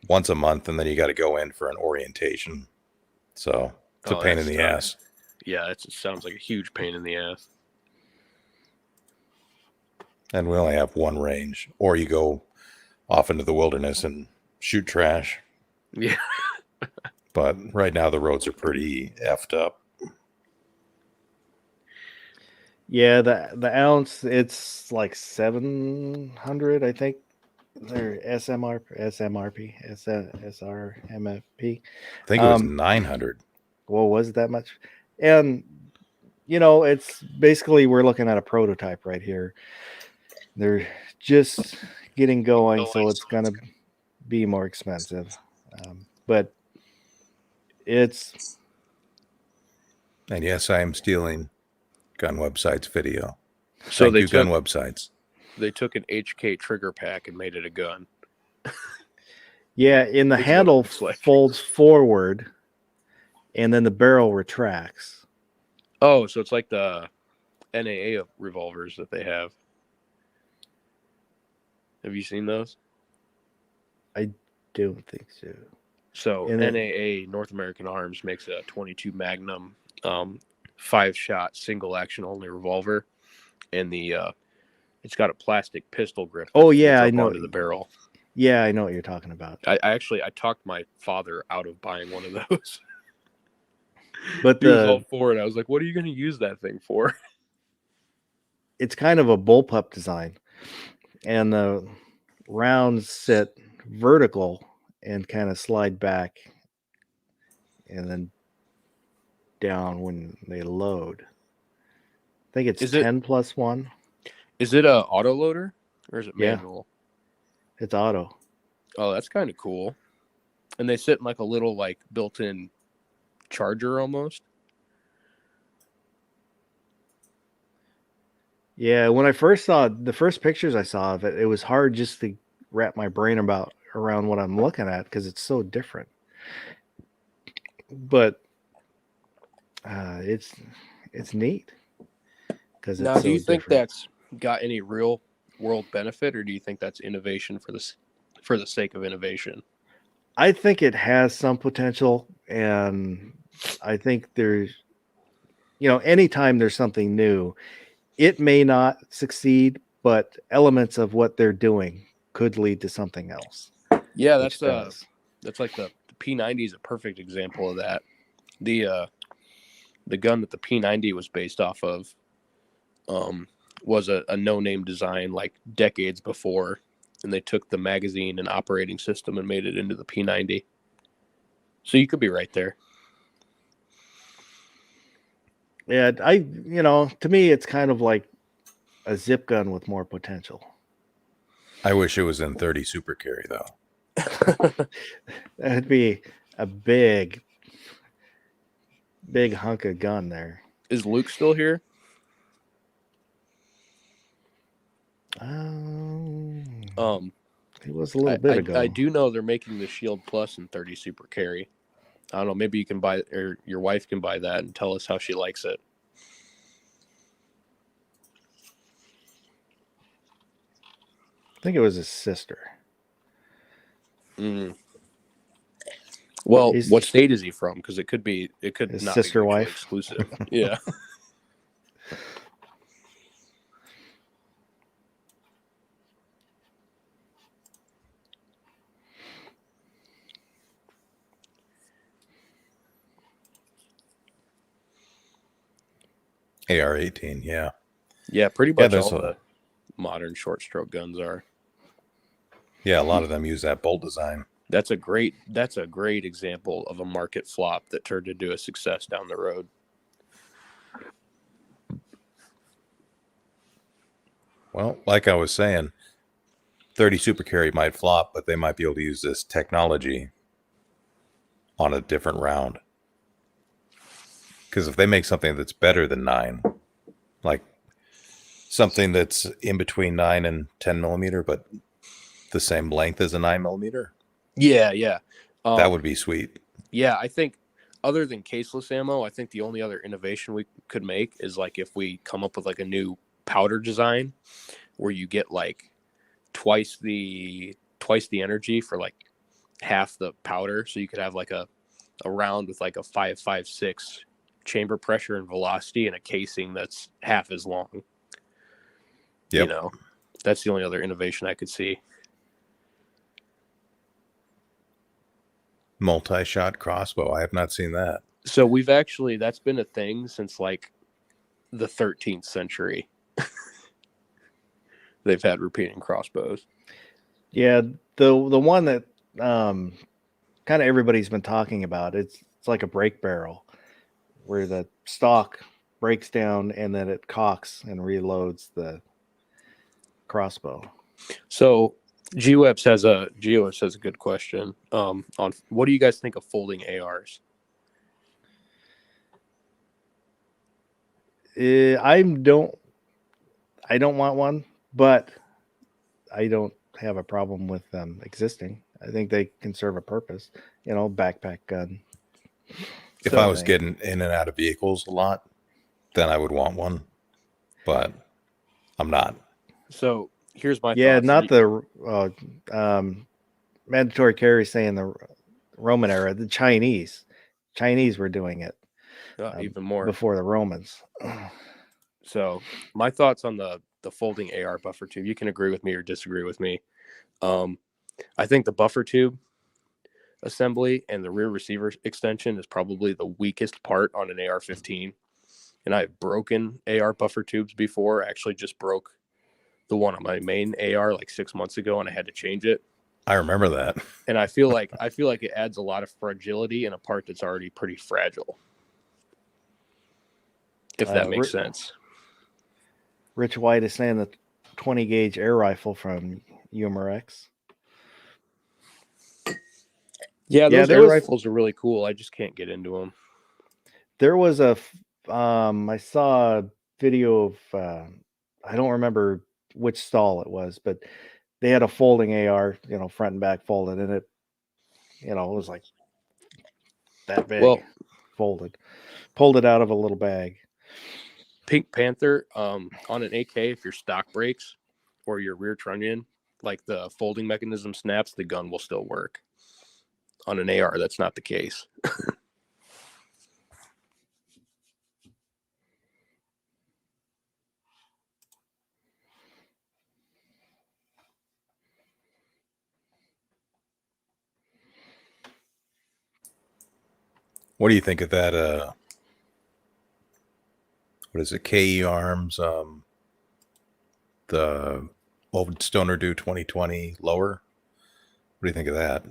once a month, and then you got to go in for an orientation. So it's a pain in that's the tough. ass. Yeah, it sounds like a huge pain in the ass. And we only have one range, or you go off into the wilderness and shoot trash. Yeah. But right now the roads are pretty effed up. Yeah, the ounce, it's like 700, I think. They're SRMFP. I think it was 900. Well, was it that much? And it's basically, we're looking at a prototype right here. They're just getting going, so it's gonna be more expensive. But it's And yes, I am stealing Gun Websites video. So Thank they you, took Gun Websites. an HK trigger pack and made it a gun. yeah, in the This is what it handle looks like. folds forward, and then the barrel retracts. Oh, so it's like the NAA revolvers that they have. Have you seen those? Don't think so. So And then- NAA, North American Arms, makes a 22 Magnum 5-shot single action only revolver, and it's got a plastic pistol grip. that Oh, yeah, folds I up know. onto the barrel. Yeah, I know what you're talking about. I talked my father out of buying one of those. But He was all for it. I was like, "What are you going to use that thing for?" it's kind of a bullpup design, and the rounds sit vertical and kind of slide back and then down when they load. I think it's Is it- 10+1. Is it a auto loader or is it Yeah. manual? It's auto. Oh, that's kind of cool. And they sit in like a little like built-in charger almost. Yeah, when I first saw the first pictures I saw of it, it was hard just to wrap my brain around what I'm looking at because it's so different. But it's neat because Now, do you think that's got any real world benefit, or do you think that's innovation for the sake of innovation? I think it has some potential, and I think there's, anytime there's something new, it may not succeed, but elements of what they're doing could lead to something else. Yeah, which does. that's like the P90 is a perfect example of that. The gun that the P90 was based off of was a no-name design like decades before, and they took the magazine and operating system and made it into the P90. So you could be right there. Yeah, to me, it's kind of like a zip gun with more potential. I wish it was in 30 Super Carry, though. That'd be a big hunk of gun there. Is Luke still here? It was a little bit ago. I do know they're making the Shield Plus in 30 Super Carry. I don't know. Maybe you can buy, or your wife can buy that and tell us how she likes it. I think it was his sister. Mm. Well, He's- what state is he from? Because it could His not sister be mutually wife. exclusive. Yeah. AR-18, yeah. Yeah, pretty Yeah, much there's all a the modern short stroke guns are. yeah, a lot of them use that bolt design. That's a great example of a market flop that turned into a success down the road. Well, like I was saying, 30 super carry might flop, but they might be able to use this technology on a different round. Because if they make something that's better than 9, like something that's in between 9 and 10 millimeter, but the same length as a 9 millimeter, Yeah. that would be sweet. Yeah, I think other than caseless ammo, I think the only other innovation we could make is like if we come up with like a new powder design where you get like twice the energy for like half the powder, so you could have like a round with like a 5.56 chamber pressure and velocity and a casing that's half as long. Yep. You know, that's the only other innovation I could see. Multi-shot crossbow. I have not seen that. So that's been a thing since like the 13th century. They've had repeating crossbows. Yeah, the one that kind of everybody's been talking about. It's like a brake barrel where the stock breaks down and then it cocks and reloads the crossbow. So GWebs has a good question on what do you guys think of folding ARs? I don't want one, but I don't have a problem with them existing. I think they can serve a purpose. Backpack gun. If I was getting in and out of vehicles a lot, then I would want one, but I'm not. So here's my Yeah, thoughts. not the mandatory carry, saying the Roman era. The Chinese were doing it even more before the Romans. So my thoughts on the folding AR buffer tube. You can agree with me or disagree with me. I think the buffer tube assembly and the rear receiver extension is probably the weakest part on an AR-15. And I've broken AR buffer tubes before. I actually just broke the one on my main AR like 6 months ago, and I had to change it. I remember that. And I feel like it adds a lot of fragility in a part that's already pretty fragile. If that makes sense. Rich White is saying the 20 gauge air rifle from Umarex. Yeah, those air rifles are really cool. I just can't get into them. There was I saw a video of, I don't remember which stall it was, but they had a folding AR, front and back folded, and it was like that big, pulled it out of a little bag. Pink Panther, on an AK, if your stock breaks or your rear trunnion, like the folding mechanism snaps, the gun will still work. On an AR, that's not the case. What do you think of that? What is it? KE Arms, the old Stoner Do 2020 lower. What do you think of that?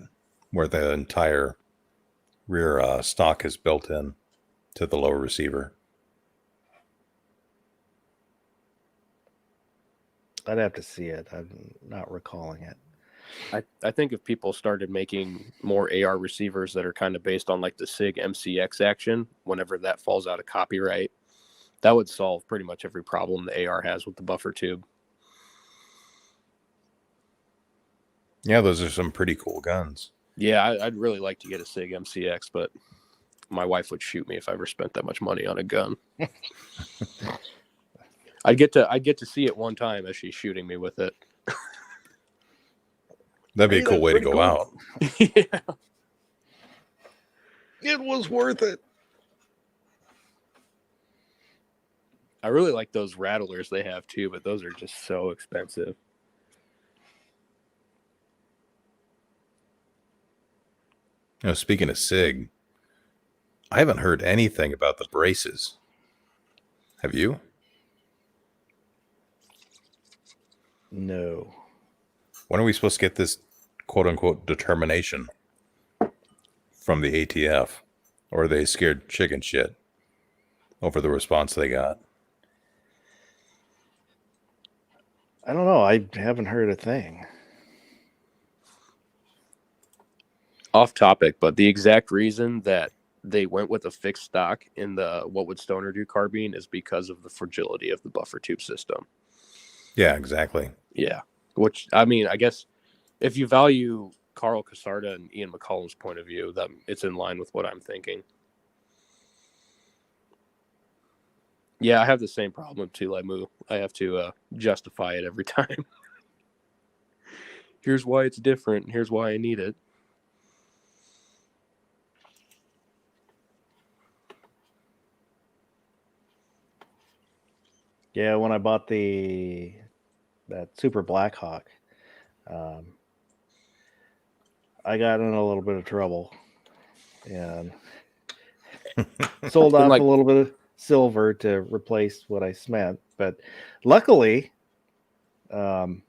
Where the entire rear stock is built in to the lower receiver. I'd have to see it. I'm not recalling it. I think if people started making more AR receivers that are kind of based on like the SIG MCX action, whenever that falls out of copyright, that would solve pretty much every problem the AR has with the buffer tube. Yeah, those are some pretty cool guns. Yeah, I'd really like to get a SIG MCX, but my wife would shoot me if I ever spent that much money on a gun. I'd get to see it one time as she's shooting me with it. That'd be a cool way to go out. Yeah. It was worth it. I really like those rattlers they have too, but those are just so expensive. Speaking of SIG, I haven't heard anything about the braces. Have you? No. When are we supposed to get this quote unquote determination from the ATF? Or are they scared chicken shit over the response they got? I don't know. I haven't heard a thing. Off topic, but the exact reason that they went with a fixed stock in the What Would Stoner Do carbine is because of the fragility of the buffer tube system. Yeah, exactly. Yeah. Which, I mean, I guess if you value Carl Casarda and Ian McCollum's point of view, that it's in line with what I'm thinking. Yeah, I have the same problem too, Limu. I have to justify it every time. Here's why it's different. Here's why I need it. Yeah, when I bought that Super Blackhawk, I got in a little bit of trouble and sold And off like- a little bit of silver to replace what I spent. But luckily, from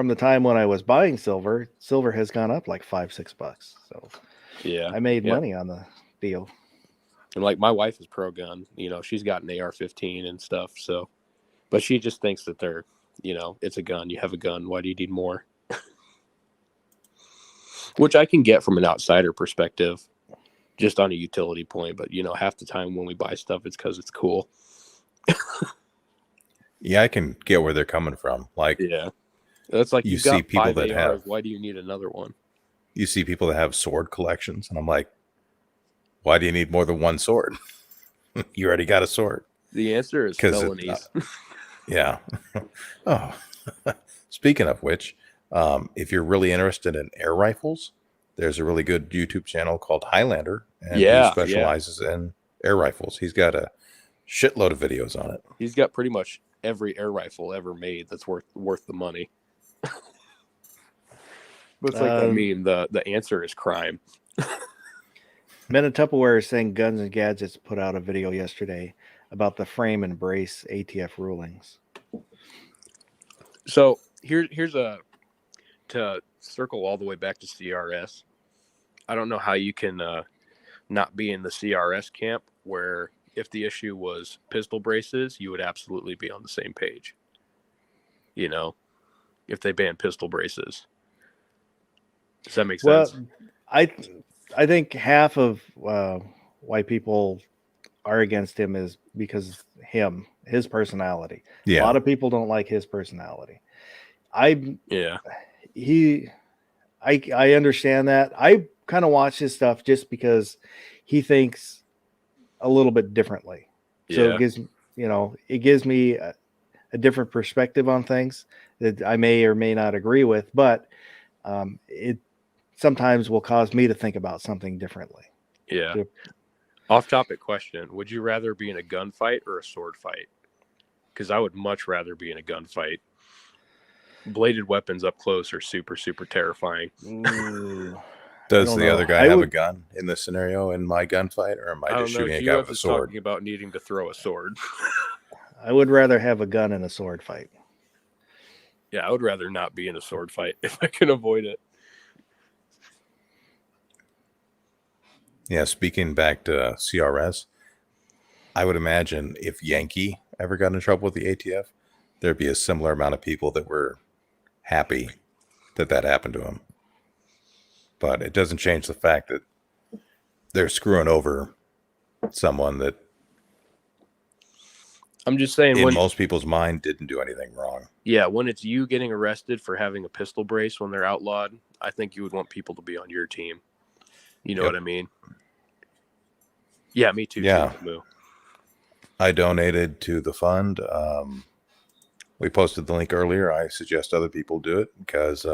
the time when I was buying silver has gone up like $5-6. So Yeah. I made Yeah. money on the deal. And like my wife is pro gun, she's got an AR-15 and stuff. So, but she just thinks that they're, it's a gun. You have a gun. Why do you need more? Which I can get from an outsider perspective, just on a utility point. But half the time when we buy stuff, it's because it's cool. Yeah, I can get where they're coming from. Like, Yeah, that's like You you've got see people 5 that ARs. have- Why do you need another one? you see people that have sword collections, and I'm like, why do you need more than one sword? You already got a sword. The answer is 'Cause felonies. Yeah. Oh, speaking of which, if you're really interested in air rifles, there's a really good YouTube channel called Highlander, and Yeah, he specializes in air rifles. He's got a shitload of videos on it. He's got pretty much every air rifle ever made that's worth the money. But it's like that meme, the answer is crime. Men in Tupperware is saying Guns and Gadgets put out a video yesterday about the frame and brace ATF rulings. So here's to circle all the way back to CRS. I don't know how you can not be in the CRS camp where if the issue was pistol braces, you would absolutely be on the same page. If they ban pistol braces. Does that make sense? Well, I think half of why people are against him is because his personality. A Yeah. lot of people don't like his personality. Yeah. I understand that. I kind of watch his stuff just because he thinks a little bit differently. So Yeah. it gives me a different perspective on things that I may or may not agree with, but it sometimes will cause me to think about something differently. Yeah. Yep. Off topic question. Would you rather be in a gunfight or a sword fight? Because I would much rather be in a gunfight. Bladed weapons up close are super, super terrifying. Ooh. Does don't the know. other guy I have a would- gun in this scenario in my gunfight, or am I I just don't know. shooting a guy Gio with a is sword? talking about needing to throw a sword. I would rather have a gun in a sword fight. Yeah, I would rather not be in a sword fight if I can avoid it. Yeah, speaking back to CRS, I would imagine if Yankee ever got in trouble with the ATF, there'd be a similar amount of people that were happy that happened to him. But it doesn't change the fact that they're screwing over someone that I'm just saying in most people's mind didn't do anything wrong. when it's you getting arrested for having a pistol brace when they're outlawed, I think you would want people to be on your team. You know Yep. what I mean? Yeah, me too. Yeah. Moo. I donated to the fund. We posted the link earlier. I suggest other people do it because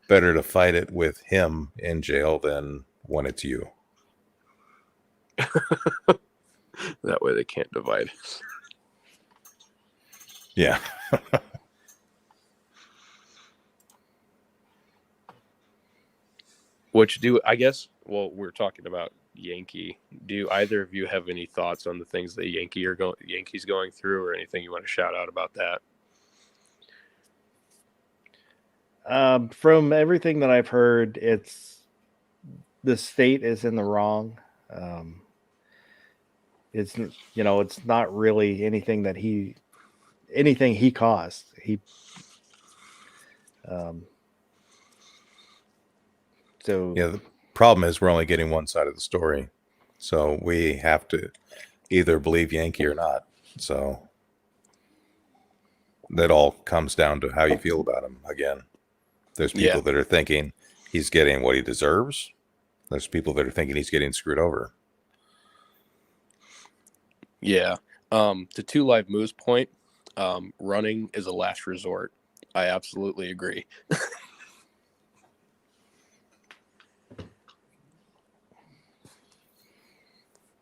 better to fight it with him in jail than when it's you. That way they can't divide us. Yeah. I guess, well, we're talking about Yankee. Do either of you have any thoughts on the things that Yankees going through, or anything you want to shout out about that? From everything that I've heard, the state is in the wrong. It's it's not really anything he caused. So Yeah, the problem is we're only getting one side of the story. So we have to either believe Yankee or not. So that all comes down to how you feel about him. Again, there's people Yeah. that are thinking he's getting what he deserves. There's people that are thinking he's getting screwed over. Yeah. To Two Live Moo's point, running is a last resort. I absolutely agree.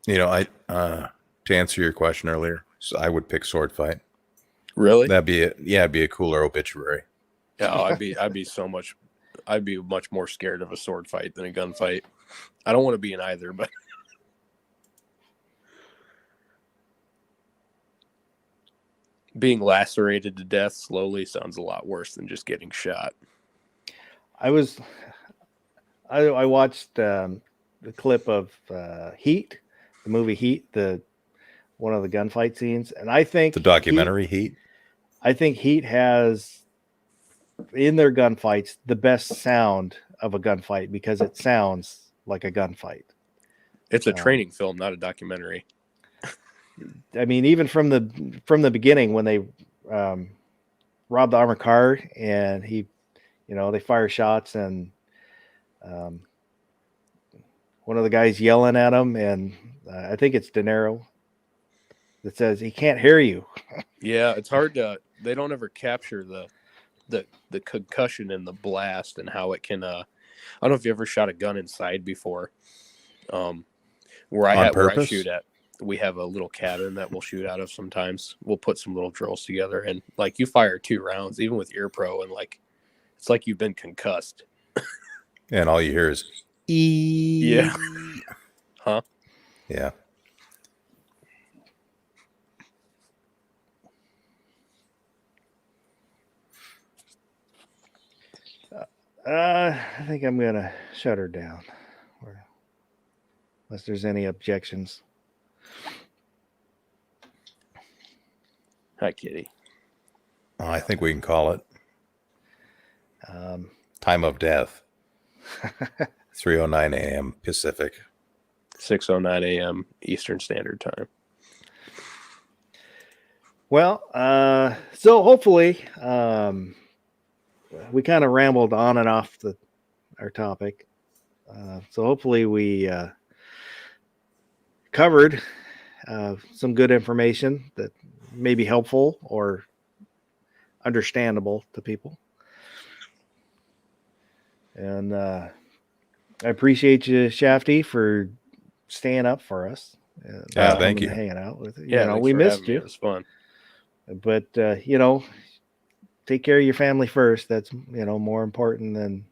I to answer your question earlier, so I would pick sword fight. Really? It'd be a cooler obituary. Yeah, I'd be much more scared of a sword fight than a gunfight. I don't want to be in either, but being lacerated to death slowly sounds a lot worse than just getting shot. I watched the clip of Heat, the movie Heat, one of the gunfight scenes, and I think The documentary Heat. I think Heat has in their gunfights the best sound of a gunfight because it sounds like a gunfight. It's a training film, not a documentary. I mean, even from the beginning when they rob the armored car and they fire shots and one of the guys yelling at him, and I think it's De Niro that says he can't hear you. Yeah, it's hard to. They don't ever capture the concussion and the blast and how it can. I don't know if you ever shot a gun inside before. Where I shoot at, we have a little cabin that we'll shoot out of sometimes. We'll put some little drills together, and like you fire 2 rounds, even with ear pro, and like it's like you've been concussed. And all you hear is Yeah. Huh? Yeah. I think I'm gonna shut her down, unless there's any objections. Hi, Kitty. I think we can call it Um, time of death. 3:09 a.m. Pacific. 6:09 a.m. Eastern Standard Time. Well, so hopefully, we kind of rambled on and off our topic. So hopefully we covered some good information that may be helpful or understandable to people. And I appreciate you, Shafty, for staying up for us. And, Thank you. Hanging out with it. Yeah, We missed you. It was fun. But take care of your family first. That's more important than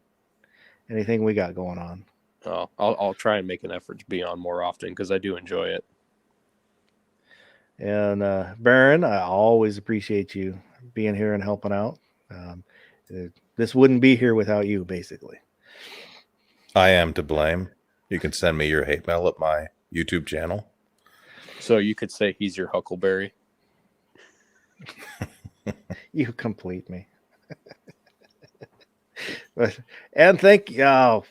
anything we got going on. Oh, I'll try and make an effort to be on more often because I do enjoy it. And Baron, I always appreciate you being here and helping out. This wouldn't be here without you, basically. I am to blame. You can send me your hate mail at my YouTube channel. So you could say he's your Huckleberry. You complete me. And thank you. Oh,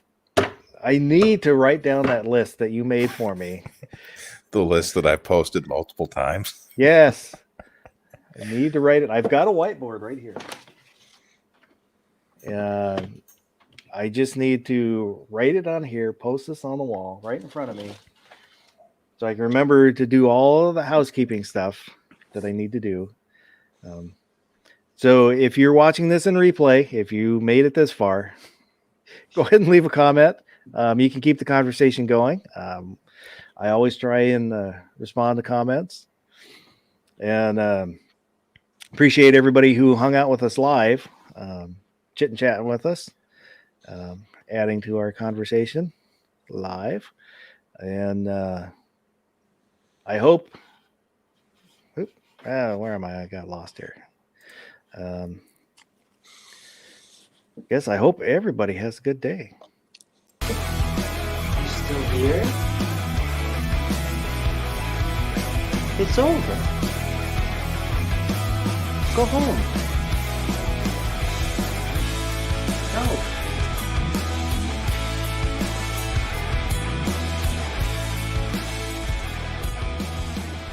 I need to write down that list that you made for me. The list that I've posted multiple times. Yes. I need to write it. I've got a whiteboard right here. And I just need to write it on here, post this on the wall right in front of me. So I can remember to do all of the housekeeping stuff that I need to do. So if you're watching this in replay, if you made it this far, go ahead and leave a comment. You can keep the conversation going. I always try and respond to comments. And appreciate everybody who hung out with us live, chit and chatting with us, adding to our conversation live. And I hope. Where am I? I got lost here. Guess I hope everybody has a good day. You still here? It's over. Go home.